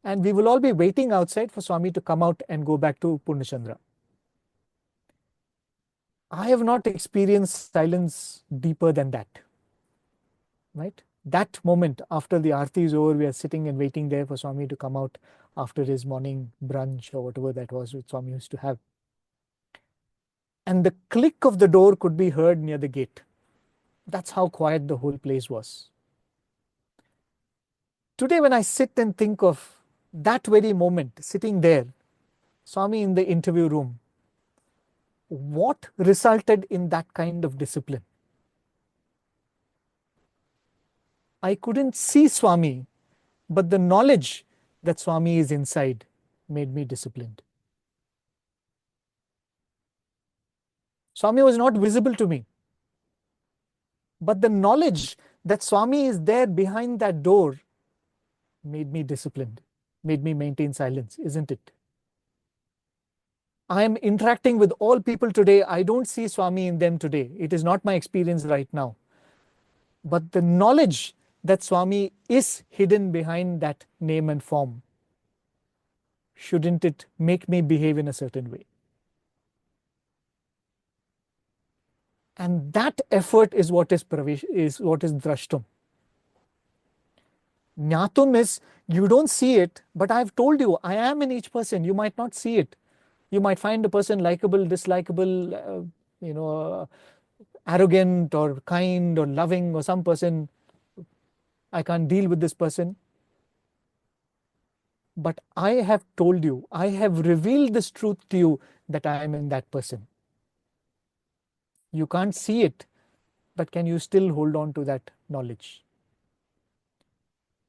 Speaker 2: and we will all be waiting outside for Swami to come out and go back to Purnachandra. I have not experienced silence deeper than that. Right? That moment after the arti is over, we are sitting and waiting there for Swami to come out after his morning brunch or whatever that was which Swami used to have. And the click of the door could be heard near the gate. That's how quiet the whole place was. Today, when I sit and think of that very moment, sitting there, Swami in the interview room, what resulted in that kind of discipline? I couldn't see Swami, but the knowledge that Swami is inside made me disciplined. Swami was not visible to me, but the knowledge that Swami is there behind that door made me disciplined, made me maintain silence, isn't it? I am interacting with all people today. I don't see Swami in them today. It is not my experience right now. But the knowledge that Swami is hidden behind that name and form, shouldn't it make me behave in a certain way? And that effort is what is drashtum. Jnatum is, you don't see it, but I've told you, I am in each person. You might not see it. You might find a person likable, dislikable, arrogant or kind or loving, or some person, I can't deal with this person. But I have told you, I have revealed this truth to you that I am in that person. You can't see it, but can you still hold on to that knowledge?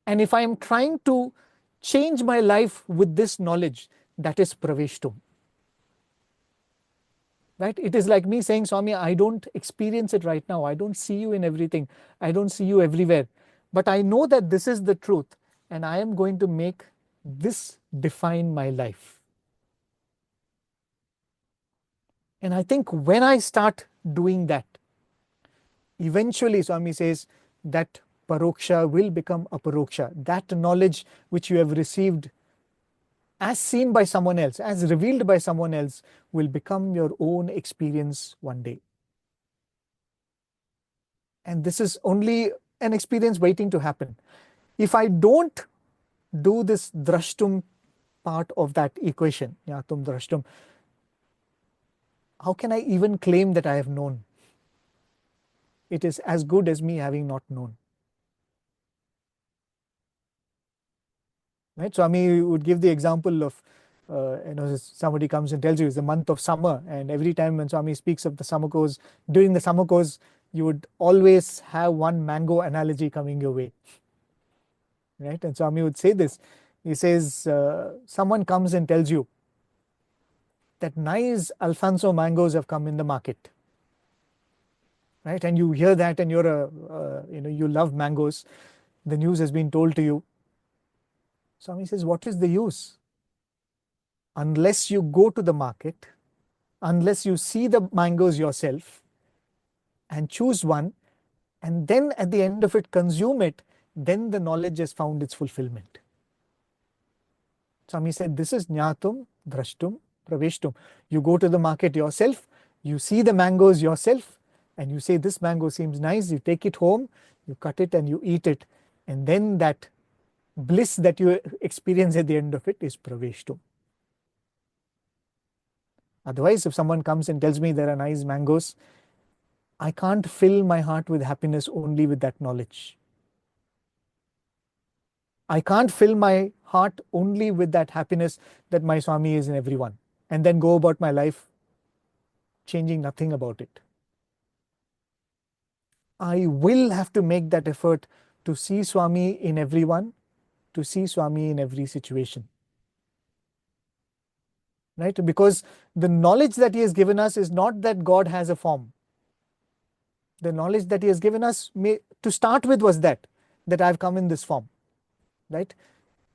Speaker 2: And if I am trying to change my life with this knowledge, that is praveshtum. Right? It is like me saying, Swami, I don't experience it right now. I don't see you in everything. I don't see you everywhere. But I know that this is the truth, and I am going to make this define my life. And I think when I start doing that, eventually Swami says that paroksha will become aparoksha. That knowledge which you have received as seen by someone else, as revealed by someone else, will become your own experience one day. And this is only an experience waiting to happen. If I don't do this drashtum part of that equation, jnatum drashtum, how can I even claim that I have known? It is as good as me having not known. Right? Swami would give the example of, somebody comes and tells you it's the month of summer, and every time when Swami speaks of the summer course, during the summer course, you would always have one mango analogy coming your way. Right? And Swami would say this. He says, someone comes and tells you that nice Alfonso mangoes have come in the market. Right? And you hear that, and you love mangoes. The news has been told to you. Swami says, what is the use? Unless you go to the market, unless you see the mangoes yourself and choose one, and then at the end of it consume it, then the knowledge has found its fulfillment. Swami said, this is jnatum, drashtum, praveshtum. You go to the market yourself, you see the mangoes yourself, and you say, this mango seems nice, you take it home, you cut it and you eat it, and then that bliss that you experience at the end of it is praveshtum. Otherwise, if someone comes and tells me there are nice mangoes, I can't fill my heart with happiness only with that knowledge. I can't fill my heart only with that happiness that my Swami is in everyone, and then go about my life changing nothing about it. I will have to make that effort to see Swami in everyone, to see Swami in every situation. Right? Because the knowledge that he has given us is not that God has a form. The knowledge that he has given us, to start with, was that I've come in this form. Right?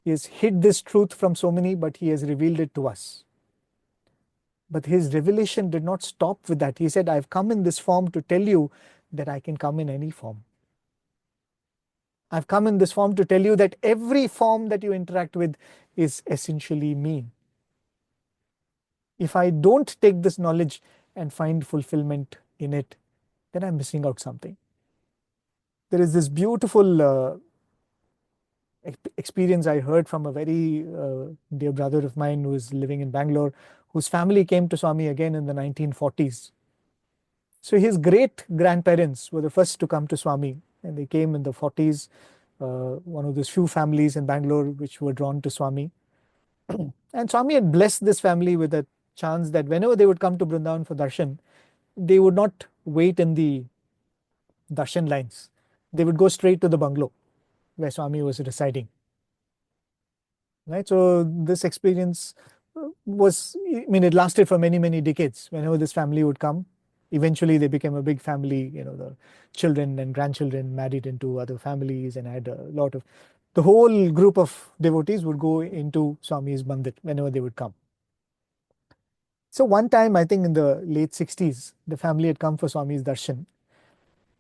Speaker 2: He has hid this truth from so many, but he has revealed it to us. But his revelation did not stop with that. He said, I've come in this form to tell you that I can come in any form. I've come in this form to tell you that every form that you interact with is essentially me. If I don't take this knowledge and find fulfillment in it, then I'm missing out something. There is this beautiful experience I heard from a very dear brother of mine who is living in Bangalore, whose family came to Swami again in the 1940s. So his great-grandparents were the first to come to Swami, and they came in the 40s, one of those few families in Bangalore which were drawn to Swami. And Swami had blessed this family with a chance that whenever they would come to Brindavan for darshan, they would not wait in the darshan lines. They would go straight to the bungalow. where Swami was residing. Right? So this experience it lasted for many, many decades. Whenever this family would come, eventually they became a big family. The children and grandchildren married into other families and had a lot of, the whole group of devotees would go into Swami's mandir whenever they would come. So one time, I think in the late 60s, the family had come for Swami's darshan.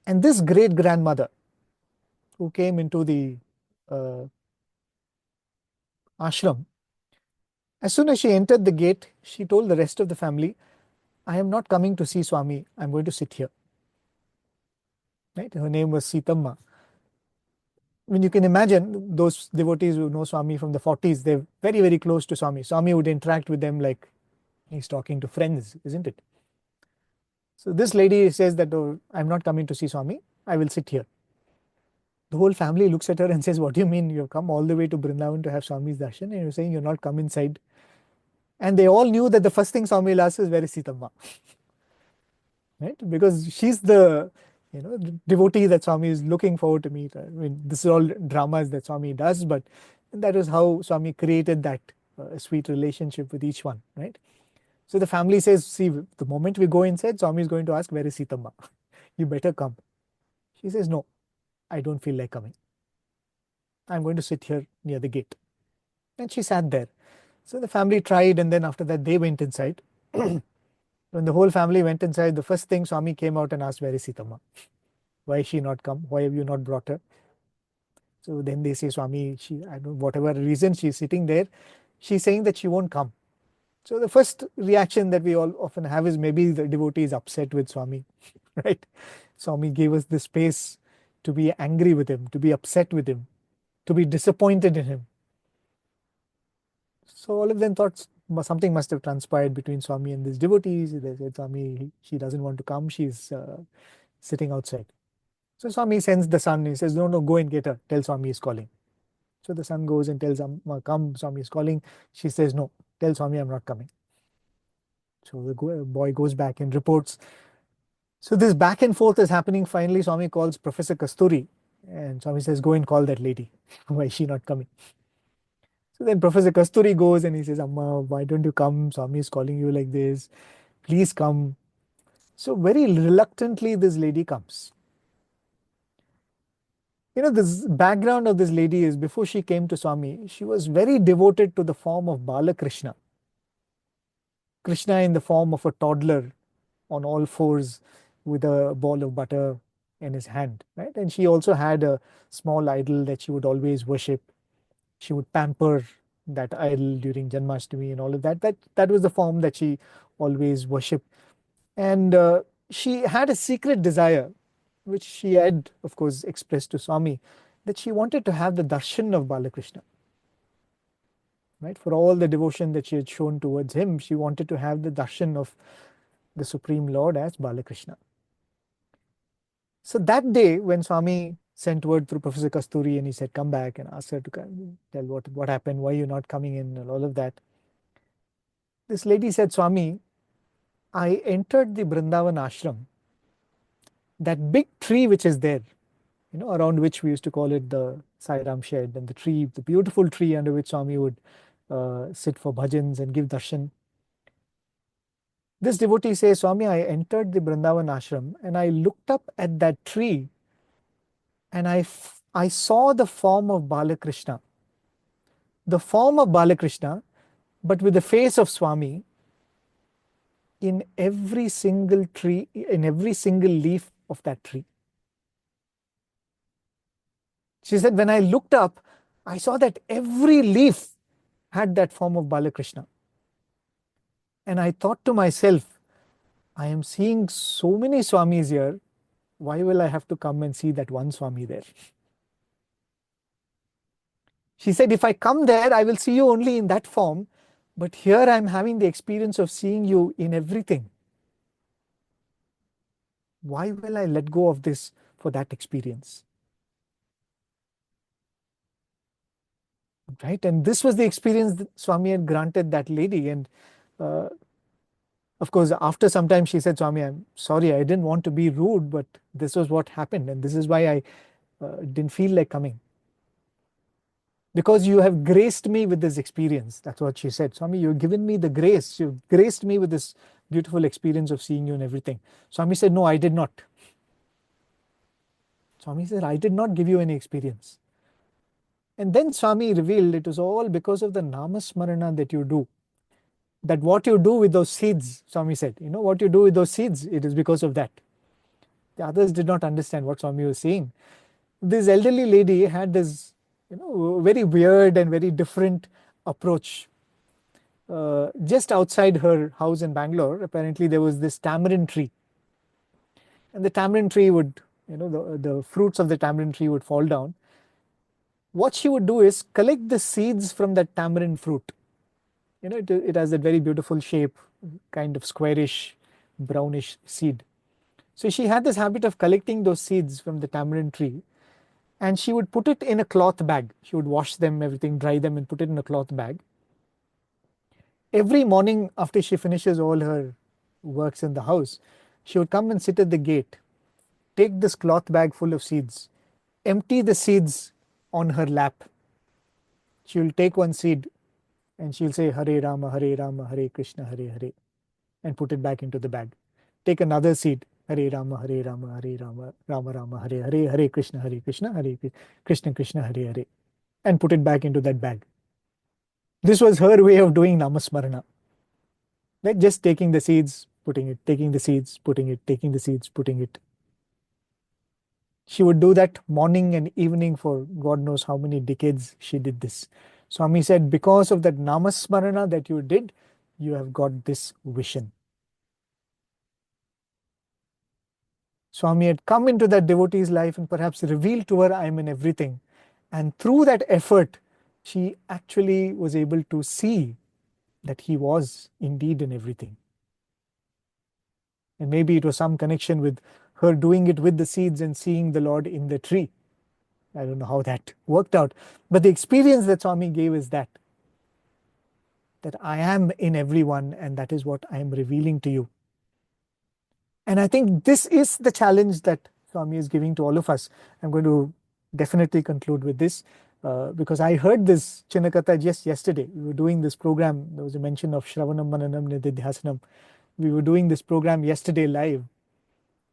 Speaker 2: And this great grandmother who came into the ashram, as soon as she entered the gate, she told the rest of the family, I am not coming to see Swami, I'm going to sit here. Right? Her name was Sitamma. When you can imagine, those devotees who know Swami from the 40s, they're very, very close to Swami. Swami would interact with them like he's talking to friends, isn't it? So this lady says that, oh, I'm not coming to see Swami, I will sit here. The whole family looks at her and says, what do you mean you've come all the way to Brindavan to have Swami's darshan and you're saying you're not come inside? And they all knew that the first thing Swami will ask is, where is Sitamma? Right? Because she's the devotee that Swami is looking forward to meet. I mean, this is all dramas that Swami does, but that is how Swami created that sweet relationship with each one, right? So the family says, see, the moment we go inside, Swami is going to ask, where is Sitamma? You better come. She says, no, I don't feel like coming. I'm going to sit here near the gate. And she sat there. So the family tried, and then after that, they went inside. When the whole family went inside, the first thing Swami came out and asked, where is Sitamma? Why is she not come? Why have you not brought her? So then they say, Swami, I don't know, whatever reason she's sitting there, she's saying that she won't come. So the first reaction that we all often have is maybe the devotee is upset with Swami, right? Swami gave us the space to be angry with him, to be upset with him, to be disappointed in him. So all of them thought something must have transpired between Swami and these devotees. They said, Swami, she doesn't want to come, she's sitting outside. So Swami sends the son, he says, no, go and get her, tell Swami is calling. So the son goes and tells him, come, Swami is calling. She says, no, tell Swami I'm not coming. So the boy goes back and reports. So this back and forth is happening. Finally, Swami calls Professor Kasturi and Swami says, go and call that lady. Why is she not coming? So then Professor Kasturi goes and he says, Amma, why don't you come? Swami is calling you like this. Please come. So very reluctantly, this lady comes. This background of this lady is, before she came to Swami, she was very devoted to the form of Balakrishna. Krishna in the form of a toddler on all fours with a ball of butter in his hand, right? And she also had a small idol that she would always worship. She would pamper that idol during Janmashtami and all of that. That was the form that she always worshipped. And she had a secret desire, which she had, of course, expressed to Swami, that she wanted to have the darshan of Balakrishna. Right? For all the devotion that she had shown towards him, she wanted to have the darshan of the Supreme Lord as Balakrishna. So that day, when Swami sent word through Professor Kasturi and he said, come back and ask her to come, tell what happened, why you're not coming in, and all of that. This lady said, Swami, I entered the Brindavan ashram. That big tree which is there, around which we used to call it the Sai Ram shed, and the beautiful tree under which Swami would sit for bhajans and give darshan. This devotee says, Swami, I entered the Brindavan ashram and I looked up at that tree and I saw the form of Balakrishna. The form of Balakrishna, but with the face of Swami in every single tree, in every single leaf of that tree. She said, when I looked up, I saw that every leaf had that form of Balakrishna. And I thought to myself, I am seeing so many Swamis here. Why will I have to come and see that one Swami there? She said, if I come there, I will see you only in that form. But here I am having the experience of seeing you in everything. Why will I let go of this for that experience? Right? And this was the experience that Swami had granted that lady. And of course, after some time, she said, Swami, I'm sorry, I didn't want to be rude, but this was what happened. And this is why I didn't feel like coming. because you have graced me with this experience. That's what she said. Swami, you've given me the grace. You've graced me with this beautiful experience of seeing you and everything. Swami said, no, I did not. Swami said, I did not give you any experience. And then Swami revealed it was all because of the namasmarana that you do. That what you do with those seeds, Swami said, what you do with those seeds, it is because of that. The others did not understand what Swami was saying. This elderly lady had this, very weird and very different approach. Just outside her house in Bangalore, apparently there was this tamarind tree. And the tamarind tree would, the fruits of the tamarind tree would fall down. What she would do is collect the seeds from that tamarind fruit. It has that very beautiful shape, kind of squarish, brownish seed. So she had this habit of collecting those seeds from the tamarind tree, and she would put it in a cloth bag. She would wash them, everything, dry them, and put it in a cloth bag. Every morning after she finishes all her works in the house, she would come and sit at the gate, take this cloth bag full of seeds, empty the seeds on her lap. She will take one seed and she'll say Hare Rama, Hare Krishna, Hare Hare, and put it back into the bag. Take another seed, Hare Rama, Hare Rama, Hare Rama, Rama Rama, Hare Hare, Hare Krishna, Hare Krishna, Krishna Hare Hare, and put it back into that bag. This was her way of doing namasmarana. Like just taking the seeds, putting it, taking the seeds, putting it, taking the seeds, putting it. She would do that morning and evening for God knows how many decades she did this. Swami said, because of that namasmarana that you did, you have got this vision. Swami had come into that devotee's life and perhaps revealed to her, I am in everything. And through that effort, she actually was able to see that he was indeed in everything. And maybe it was some connection with her doing it with the seeds and seeing the Lord in the tree. I don't know how that worked out. But the experience that Swami gave is that I am in everyone, and that is what I am revealing to you. And I think this is the challenge that Swami is giving to all of us. I'm going to definitely conclude with this because I heard this Chinnakatha just yesterday. We were doing this program. There was a mention of Shravanam Mananam Nididhyasanam. We were doing this program yesterday live.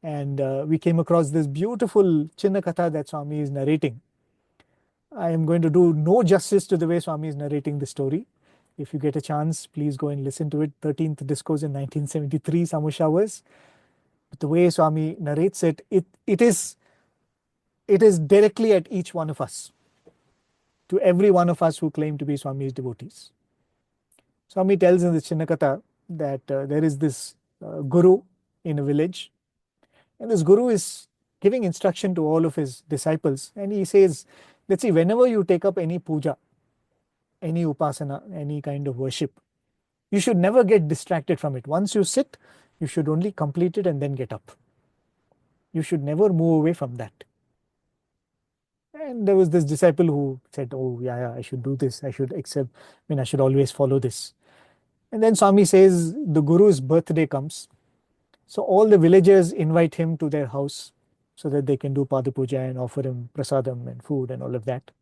Speaker 2: And we came across this beautiful Chinnakatha that Swami is narrating. I am going to do no justice to the way Swami is narrating the story. If you get a chance, please go and listen to it. 13th Discourse in 1973, Samushawars. But the way Swami narrates it, it is directly at each one of us, to every one of us who claim to be Swami's devotees. Swami tells in the Chinnakatha that there is this guru in a village, and this guru is giving instruction to all of his disciples, and he says, let's see, whenever you take up any puja, any upasana, any kind of worship, you should never get distracted from it. Once you sit, you should only complete it and then get up. You should never move away from that. And there was this disciple who said, oh yeah, I should do this. I should accept, I should always follow this. And then Swami says the guru's birthday comes. So all the villagers invite him to their house so that they can do Pada Puja and offer him prasadam and food and all of that.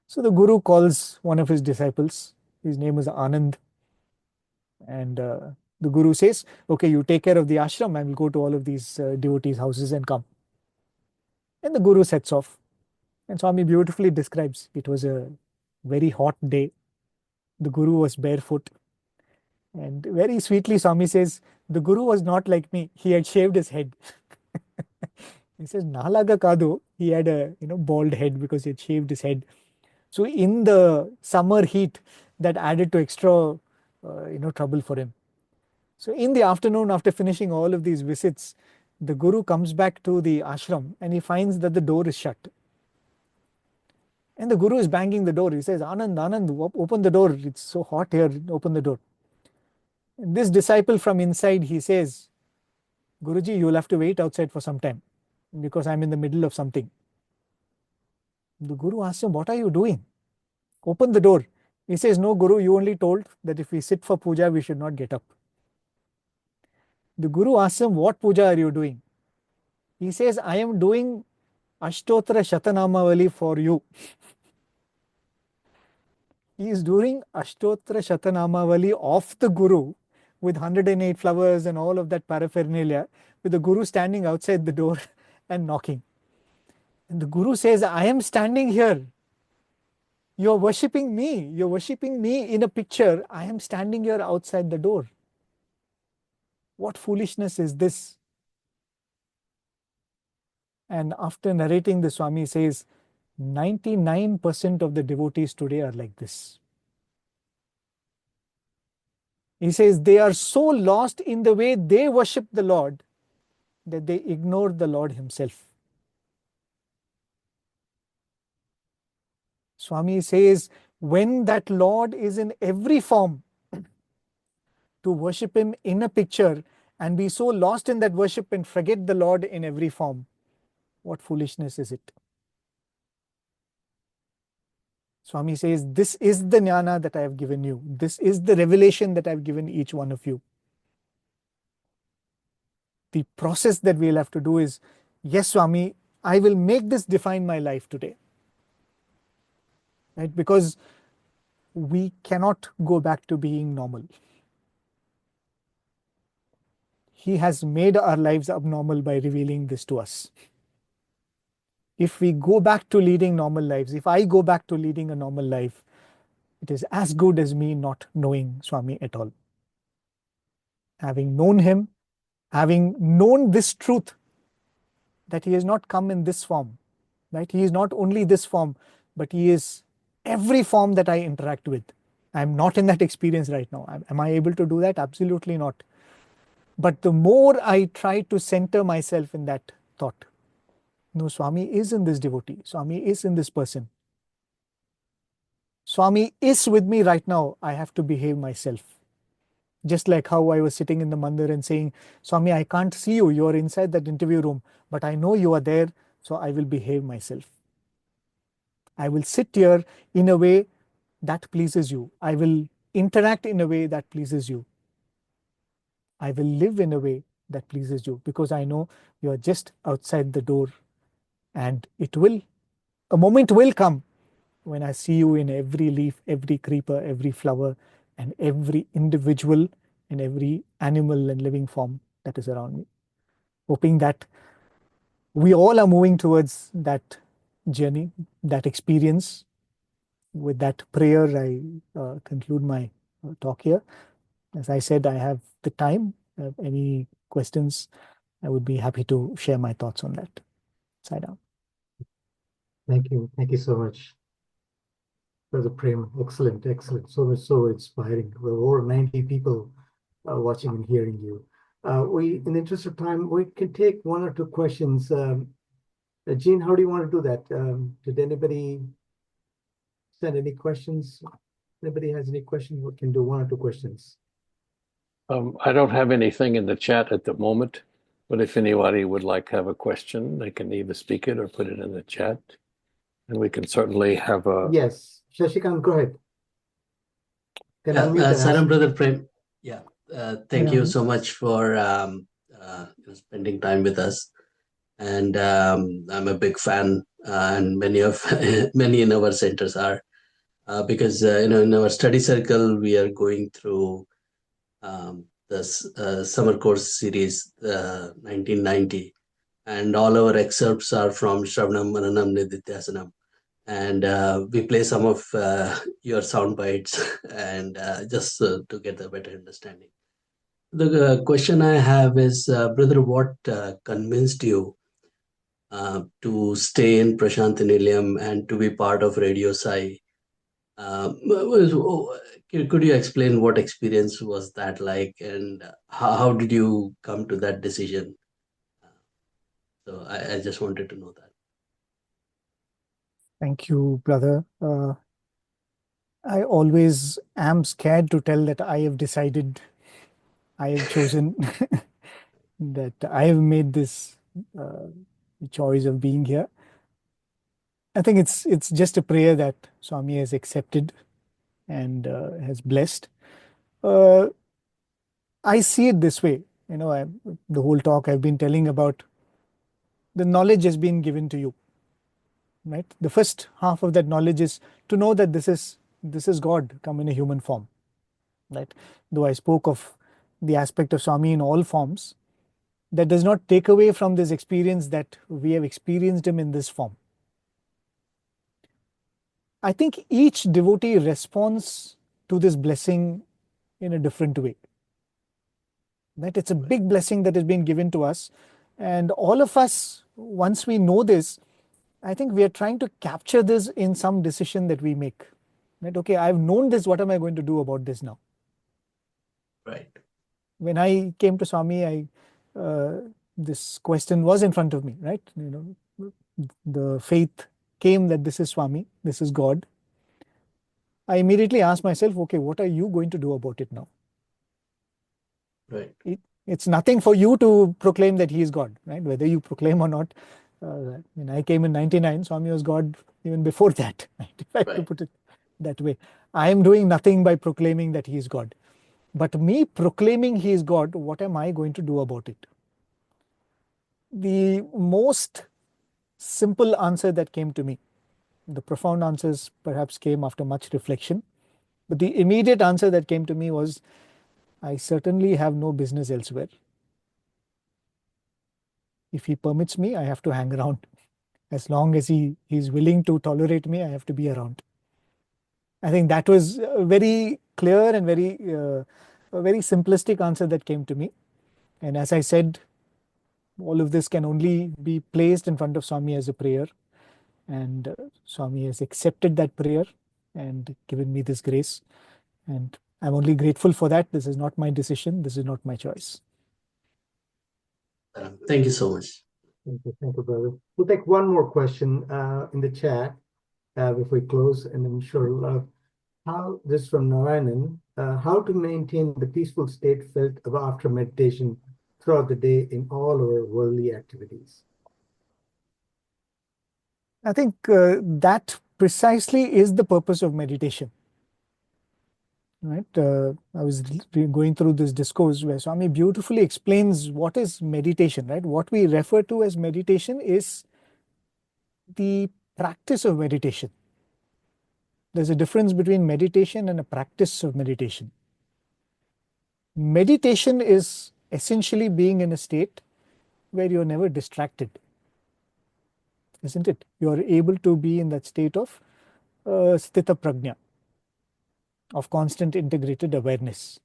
Speaker 2: So the guru calls one of his disciples. His name is Anand. And the guru says, okay, you take care of the ashram. I will go to all of these devotees' houses and come. And the guru sets off. And Swami beautifully describes, it was a very hot day. The guru was barefoot. And very sweetly, Swami says, the guru was not like me. He had shaved his head. He says, Nalaga Kadu, he had a bald head because he had shaved his head. So in the summer heat, that added to extra trouble for him. So in the afternoon, after finishing all of these visits, the guru comes back to the ashram and he finds that the door is shut. And the guru is banging the door. He says, Anand, open the door. It's so hot here. Open the door. And this disciple from inside, he says, Guruji, you'll have to wait outside for some time because I'm in the middle of something. The guru asks him, what are you doing? Open the door. He says, no, Guru, you only told that if we sit for puja, we should not get up. The guru asks him, what puja are you doing? He says, I am doing Ashtotra Shatanamavali for you. He is doing Ashtotra Shatanamavali of the Guru with 108 flowers and all of that paraphernalia, with the Guru standing outside the door and knocking. And the Guru says, I am standing here. You're worshipping me. You're worshipping me in a picture. I am standing here outside the door. What foolishness is this? And after narrating, the Swami says, 99% of the devotees today are like this. He says they are so lost in the way they worship the Lord that they ignore the Lord himself. Swami says, when that Lord is in every form, to worship him in a picture and be so lost in that worship and forget the Lord in every form, what foolishness is it? Swami says, this is the jnana that I have given you. This is the revelation that I have given each one of you. The process that we'll have to do is, yes, Swami, I will make this define my life today. Right? Because we cannot go back to being normal. He has made our lives abnormal by revealing this to us. If we go back to leading normal lives, if I go back to leading a normal life, it is as good as me not knowing Swami at all. Having known him, having known this truth, that he has not come in this form, right? He is not only this form, but he is every form that I interact with. I'm not in that experience right now. Am I able to do that? Absolutely not. But the more I try to center myself in that thought, no, Swami is in this devotee. Swami is in this person. Swami is with me right now. I have to behave myself. Just like how I was sitting in the mandir and saying, Swami, I can't see you. You are inside that interview room, but I know you are there, so I will behave myself. I will sit here in a way that pleases you. I will interact in a way that pleases you. I will live in a way that pleases you, because I know you are just outside the door, and a moment will come when I see you in every leaf, every creeper, every flower, and every individual and every animal and living form that is around me. Hoping that we all are moving towards that journey, that experience. With that prayer, I conclude my talk here. As I said, I have the time. Any questions, I would be happy to share my thoughts on that. Sai Ram.
Speaker 1: Thank you. Thank you so much, Brother Prem. Excellent, excellent. So much so inspiring. We're over 90 people watching and hearing you. In the interest of time, we can take one or two questions. Jean, how do you want to do that? Did anybody send any questions? Anybody has any questions? We can do one or two questions.
Speaker 3: I don't have anything in the chat at the moment, but if anybody would like to have a question, they can either speak it or put it in the chat, and we can certainly have a...
Speaker 1: Yes, Shashikant, go ahead.
Speaker 4: Saram, Brother Prem. Yeah, thank you so much for spending time with us. And I'm a big fan, and many in our centers are, because in our study circle we are going through this summer course series 1990, and all our excerpts are from Shravanam Mananam Nididhyasanam, and we play some of your sound bites and just to get a better understanding. The question I have is, brother, what convinced you to stay in Prasanthi Nilayam and to be part of Radio Sai? Could you explain what experience was that like, and how did you come to that decision? So I just wanted to know that.
Speaker 2: Thank you, brother. I always am scared to tell that I have decided, I have chosen, that I have made this choice of being here. I think it's just a prayer that Swami has accepted and has blessed. I see it this way. The whole talk I've been telling about the knowledge has been given to you. Right? The first half of that knowledge is to know that this is this is God come in a human form, right? Though I spoke of the aspect of Swami in all forms, that does not take away from this experience that we have experienced him in this form. I think each devotee responds to this blessing in a different way. Right? It's a big blessing that has been given to us. And all of us, once we know this, I think we are trying to capture this in some decision that we make. Right? Okay, I've known this. What am I going to do about this now?
Speaker 4: Right.
Speaker 2: When I came to Swami, this question was in front of me, right? The faith came that this is Swami, this is God. I immediately asked myself, okay, what are you going to do about it now?
Speaker 4: Right.
Speaker 2: It's nothing for you to proclaim that he is God, right? Whether you proclaim or not. When I came in 99, Swami was God even before that, right? If I have to put it that way. I am doing nothing by proclaiming that he is God. But me proclaiming he is God, what am I going to do about it? The most simple answer that came to me, the profound answers perhaps came after much reflection, but the immediate answer that came to me was, I certainly have no business elsewhere. If he permits me, I have to hang around. As long as he is willing to tolerate me, I have to be around. I think that was a very clear and a very simplistic answer that came to me. And as I said, all of this can only be placed in front of Swami as a prayer. And Swami has accepted that prayer and given me this grace. And I'm only grateful for that. This is not my decision. This is not my choice.
Speaker 4: Thank you so much.
Speaker 1: Thank you, brother. We'll take one more question in the chat before we close, and I'm sure how this from Narayanan, how to maintain the peaceful state felt after meditation throughout the day in all our worldly activities.
Speaker 2: I think that precisely is the purpose of meditation. Right? I was going through this discourse where Swami beautifully explains what is meditation. Right? What we refer to as meditation is the practice of meditation. There's a difference between meditation and a practice of meditation. Meditation is essentially being in a state where you're never distracted, isn't it? You're able to be in that state of sthita prajna, of constant integrated awareness.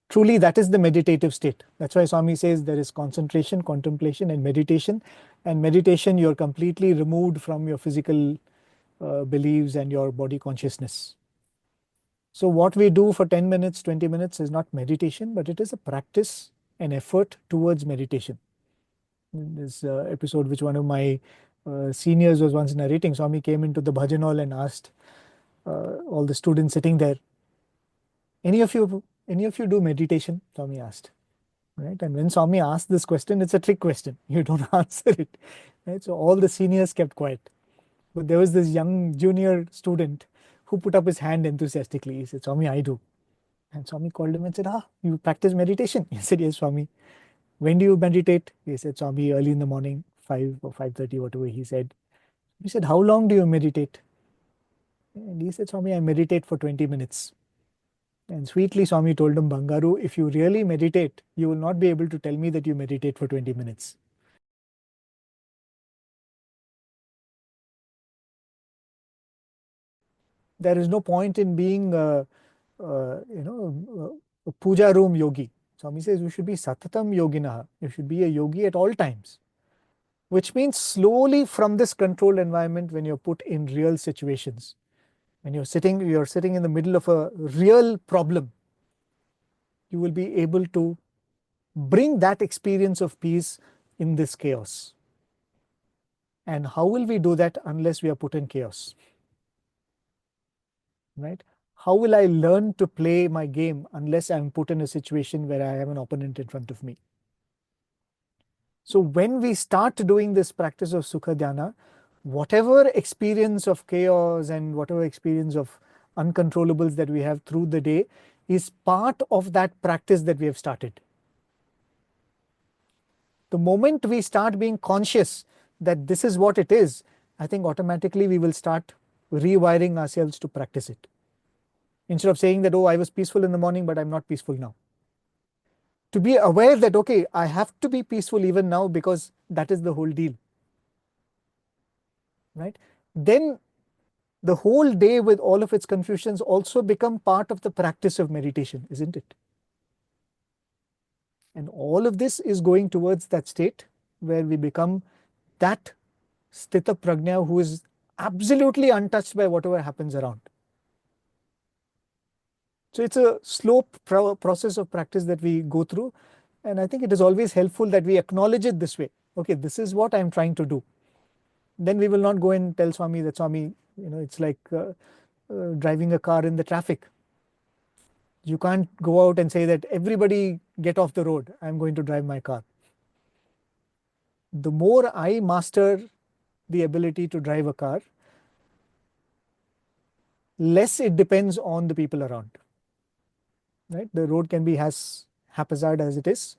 Speaker 2: Truly, that is the meditative state. That's why Swami says there is concentration, contemplation, and meditation. And meditation, you're completely removed from your physical beliefs and your body consciousness. So what we do for 10 minutes, 20 minutes is not meditation, but it is a practice, an effort towards meditation. In this episode, which one of my seniors was once narrating, Swami came into the bhajan hall and asked all the students sitting there, any of you do meditation? Swami asked. Right? And when Swami asked this question, it's a trick question. You don't answer it. Right? So all the seniors kept quiet. But there was this young junior student who put up his hand enthusiastically. He said, Swami, I do. And Swami called him and said, you practice meditation? He said, yes, Swami. When do you meditate? He said, Swami, early in the morning, 5 or 5:30, whatever he said. He said, how long do you meditate? And he said, Swami, I meditate for 20 minutes. And sweetly Swami told him, Bangaru, if you really meditate, you will not be able to tell me that you meditate for 20 minutes. There is no point in being a puja room yogi. Swami says you should be satatam yoginaha. You should be a yogi at all times. Which means slowly from this controlled environment, when you're put in real situations, when you're sitting in the middle of a real problem, you will be able to bring that experience of peace in this chaos. And how will we do that unless we are put in chaos? Right? How will I learn to play my game unless I'm put in a situation where I have an opponent in front of me? So when we start doing this practice of Sukha Dhyana, whatever experience of chaos and whatever experience of uncontrollables that we have through the day is part of that practice that we have started. The moment we start being conscious that this is what it is, I think automatically we will start rewiring ourselves to practice it. Instead of saying that, oh, I was peaceful in the morning, but I'm not peaceful now. To be aware that, okay, I have to be peaceful even now because that is the whole deal. Right? Then the whole day with all of its confusions also become part of the practice of meditation, isn't it? And all of this is going towards that state where we become that sthita prajna who is absolutely untouched by whatever happens around. So it's a slow process of practice that we go through. And I think it is always helpful that we acknowledge it this way. Okay, this is what I'm trying to do. Then we will not go and tell Swami that, Swami, it's like driving a car in the traffic. You can't go out and say that everybody get off the road, I'm going to drive my car. The more I master the ability to drive a car, less it depends on the people around. Right? The road can be as haphazard as it is.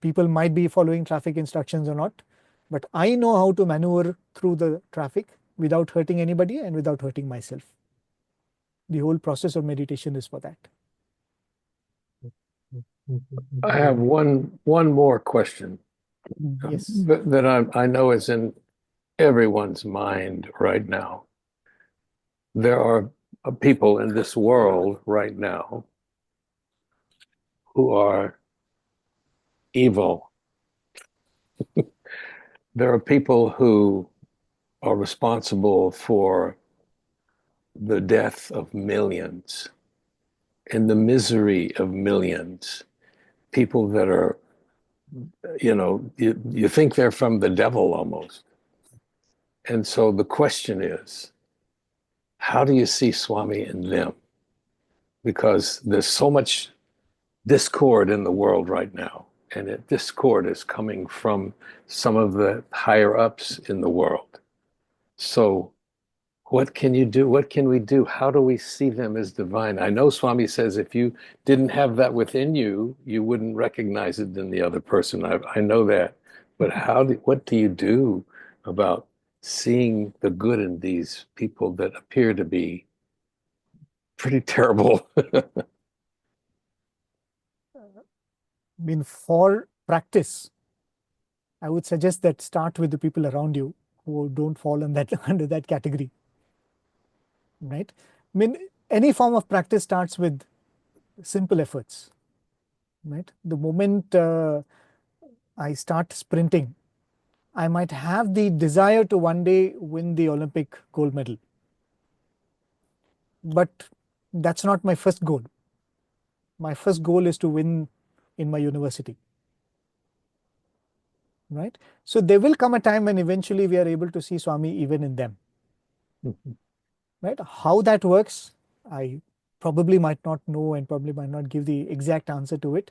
Speaker 2: People might be following traffic instructions or not, but I know how to maneuver through the traffic without hurting anybody and without hurting myself. The whole process of meditation is for that.
Speaker 3: I have one more question.
Speaker 2: Yes.
Speaker 3: That I know is in everyone's mind right now. There are people in this world right now who are evil. There are people who are responsible for the death of millions and the misery of millions. People that are, you think they're from the devil almost. And so the question is, how do you see Swami in them? Because there's so much discord in the world right now. And discord is coming from some of the higher ups in the world. So what can you do? What can we do? How do we see them as divine? I know Swami says if you didn't have that within you, you wouldn't recognize it in the other person. I know that. But what do you do about seeing the good in these people that appear to be pretty terrible?
Speaker 2: I mean, for practice, I would suggest that start with the people around you who don't fall in that under that category. Right? I mean, any form of practice starts with simple efforts. Right? The moment I start sprinting, I might have the desire to one day win the Olympic gold medal. But that's not my first goal. My first goal is to win in my university. Right? So there will come a time when eventually we are able to see Swami even in them. Right? How that works, I probably might not know and probably might not give the exact answer to it.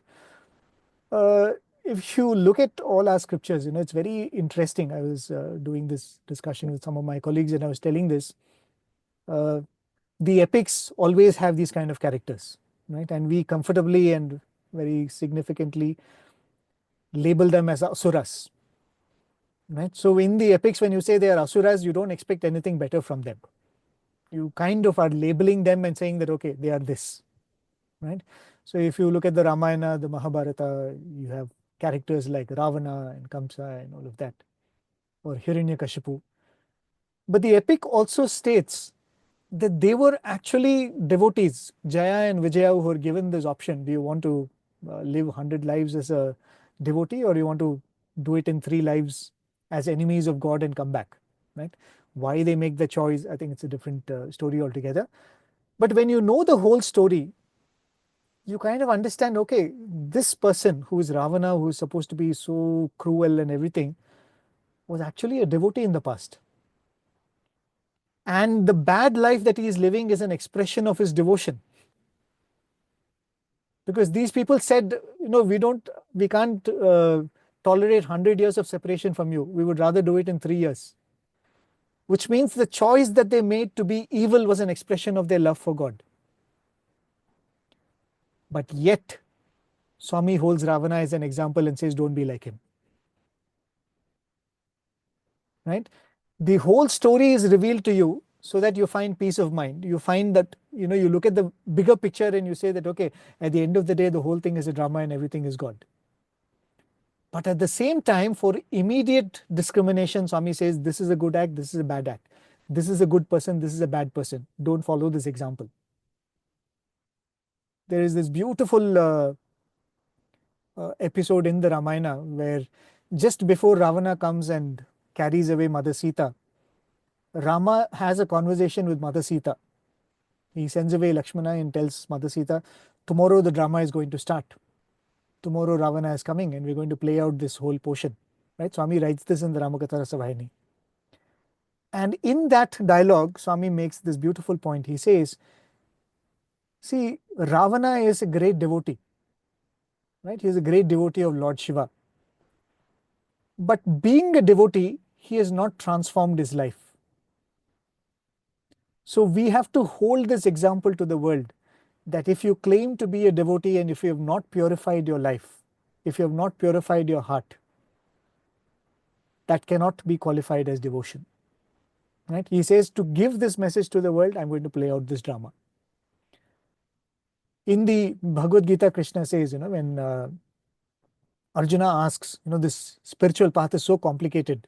Speaker 2: If you look at all our scriptures, it's very interesting. I was doing this discussion with some of my colleagues and I was telling this. The epics always have these kind of characters, right? And we comfortably and very significantly label them as asuras. Right? So in the epics, when you say they are asuras, you don't expect anything better from them. You kind of are labeling them and saying that, okay, they are this. Right? So if you look at the Ramayana, the Mahabharata, you have characters like Ravana and Kamsa and all of that, or Hiranyakashipu. But the epic also states that they were actually devotees, Jaya and Vijaya, who were given this option. Do you want to live 100 lives as a devotee, or you want to do it in 3 lives as enemies of God and come back? Right? Why they make the choice, I think it's a different story altogether. But when you know the whole story, you kind of understand, okay, this person who is Ravana, who is supposed to be so cruel and everything, was actually a devotee in the past. And the bad life that he is living is an expression of his devotion. Because these people said, we can't tolerate 100 years of separation from you. We would rather do it in 3 years. Which means the choice that they made to be evil was an expression of their love for God. But yet, Swami holds Ravana as an example and says, don't be like him. Right? The whole story is revealed to you so that you find peace of mind. You find that, you look at the bigger picture and you say that, okay, at the end of the day, the whole thing is a drama and everything is God. But at the same time, for immediate discrimination, Swami says, this is a good act, this is a bad act. This is a good person, this is a bad person. Don't follow this example. There is this beautiful episode in the Ramayana where just before Ravana comes and carries away Mother Sita, Rama has a conversation with Mother Sita. He sends away Lakshmana and tells Mother Sita, tomorrow the drama is going to start. Tomorrow Ravana is coming and we're going to play out this whole portion. Right? Swami writes this in the Ramakatha Rasavahini. And in that dialogue, Swami makes this beautiful point. He says, see, Ravana is a great devotee. Right? He is a great devotee of Lord Shiva. But being a devotee, he has not transformed his life. So we have to hold this example to the world, that if you claim to be a devotee and if you have not purified your life, if you have not purified your heart, that cannot be qualified as devotion. Right? He says, to give this message to the world, I'm going to play out this drama. In the Bhagavad Gita, Krishna says, when Arjuna asks, this spiritual path is so complicated,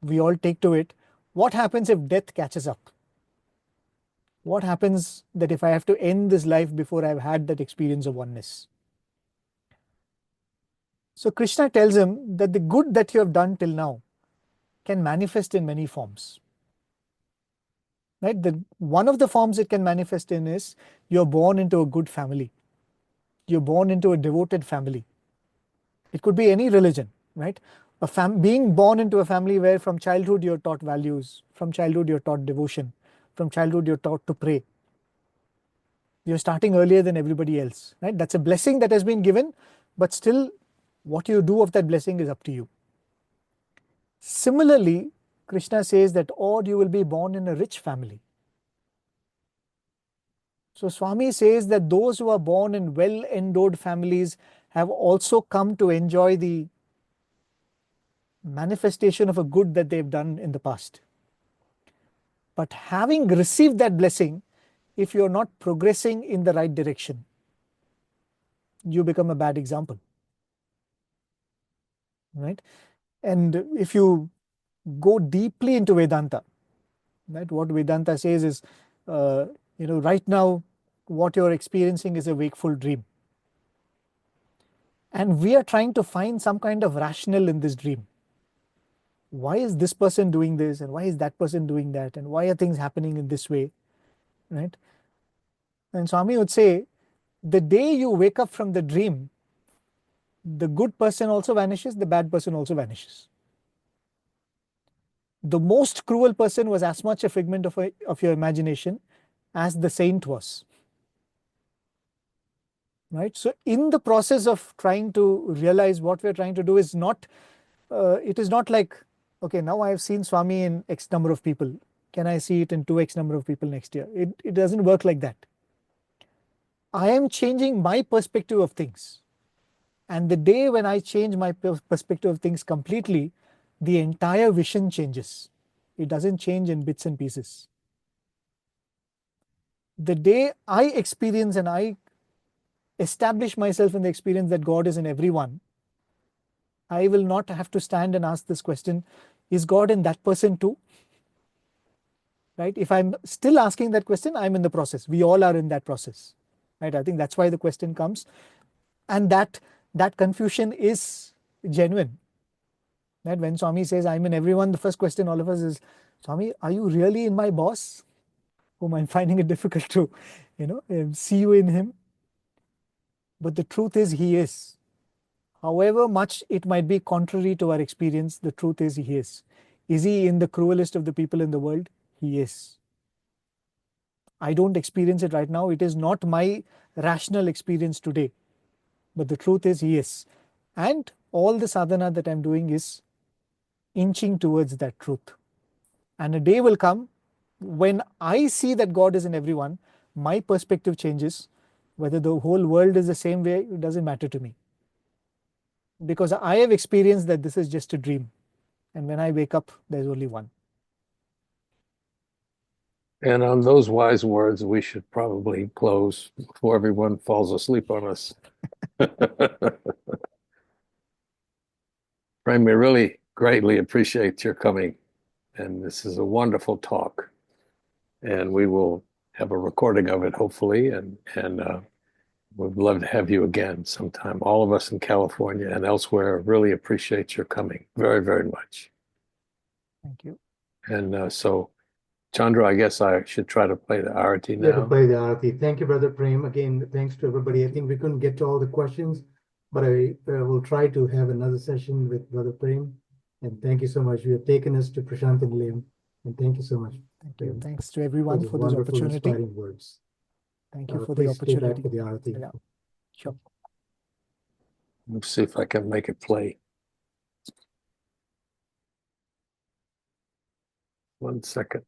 Speaker 2: we all take to it, what happens if death catches up? What happens that if I have to end this life before I've had that experience of oneness? So Krishna tells him that the good that you have done till now can manifest in many forms. Right? One of the forms it can manifest in is you're born into a good family. You're born into a devoted family. It could be any religion, right? Being born into a family where from childhood you're taught values, from childhood you're taught devotion, from childhood you're taught to pray. You're starting earlier than everybody else, right? That's a blessing that has been given, but still what you do of that blessing is up to you. Similarly, Krishna says that, or you will be born in a rich family. So Swami says that those who are born in well-endowed families have also come to enjoy the manifestation of a good that they've done in the past. But having received that blessing, if you're not progressing in the right direction, you become a bad example. Right? And if you go deeply into Vedanta, right, what Vedanta says is, right now what you're experiencing is a wakeful dream. And we are trying to find some kind of rationale in this dream. Why is this person doing this and why is that person doing that and why are things happening in this way, right? And Swami would say, the day you wake up from the dream, the good person also vanishes, the bad person also vanishes. The most cruel person was as much a figment of your imagination as the saint was. Right? So in the process of trying to realize what we're trying to do is not, it is not like, okay, now I have seen Swami in X number of people. Can I see it in 2X number of people next year? It doesn't work like that. I am changing my perspective of things. And the day when I change my perspective of things completely, the entire vision changes. It doesn't change in bits and pieces. The day I experience and I establish myself in the experience that God is in everyone, I will not have to stand and ask this question, is God in that person too? Right? If I'm still asking that question, I'm in the process. We all are in that process. Right? I think that's why the question comes. And that confusion is genuine. Right? When Swami says, I'm in everyone, the first question all of us is, Swami, are you really in my boss? Whom I'm finding it difficult to, see you in him. But the truth is, he is. However much it might be contrary to our experience, the truth is, he is. Is he in the cruelest of the people in the world? He is. I don't experience it right now. It is not my rational experience today. But the truth is, he is. And all the sadhana that I'm doing is inching towards that truth. And a day will come when I see that God is in everyone, my perspective changes. Whether the whole world is the same way, it doesn't matter to me. Because I have experienced that this is just a dream. And when I wake up, there's only one.
Speaker 3: And on those wise words, we should probably close before everyone falls asleep on us. Prem, we really greatly appreciate your coming. And this is a wonderful talk. And we will have a recording of it, hopefully. And we'd love to have you again sometime. All of us in California and elsewhere really appreciate your coming very, very much.
Speaker 2: Thank you.
Speaker 3: And so, Chandra, I guess I should try to play the arti now.
Speaker 1: Yeah, to play the arti. Thank you, Brother Prem. Again, thanks to everybody. I think we couldn't get to all the questions, but I will try to have another session with Brother Prem. And thank you so much. You have taken us to Prasanthi Nilayam. And thank you so much.
Speaker 2: Thank you. Thanks to everyone for this
Speaker 1: wonderful,
Speaker 2: opportunity.
Speaker 1: inspiring words.
Speaker 2: Thank you for the
Speaker 1: Please stay back
Speaker 2: opportunity.
Speaker 1: for the arti.
Speaker 2: Yeah, sure.
Speaker 3: Let's see if I can make it play. 1 second.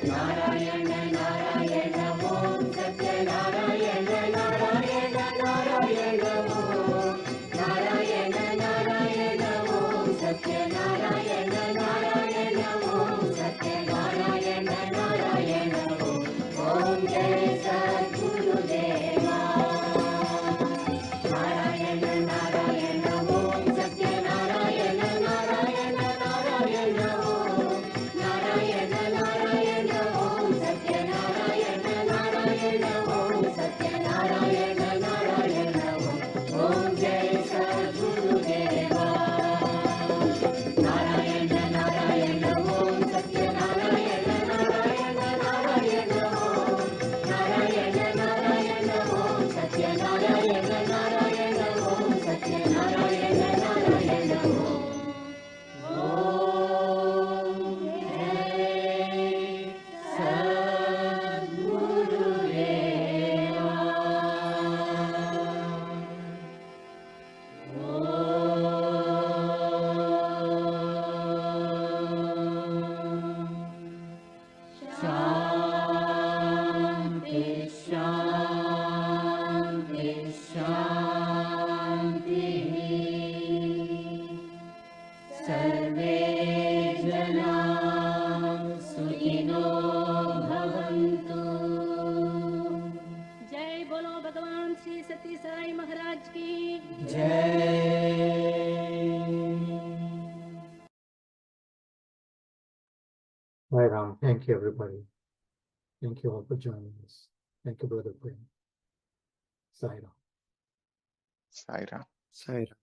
Speaker 5: Narayana Narayana भवन्तु। जय बोलो भगवान श्री सत्य साई महाराज की जय।
Speaker 1: Right on. Thank you, everybody. Thank you all for joining us. Thank you, Brother Prem. Sai Ram.
Speaker 6: Sai Ram.
Speaker 2: Sai Ram.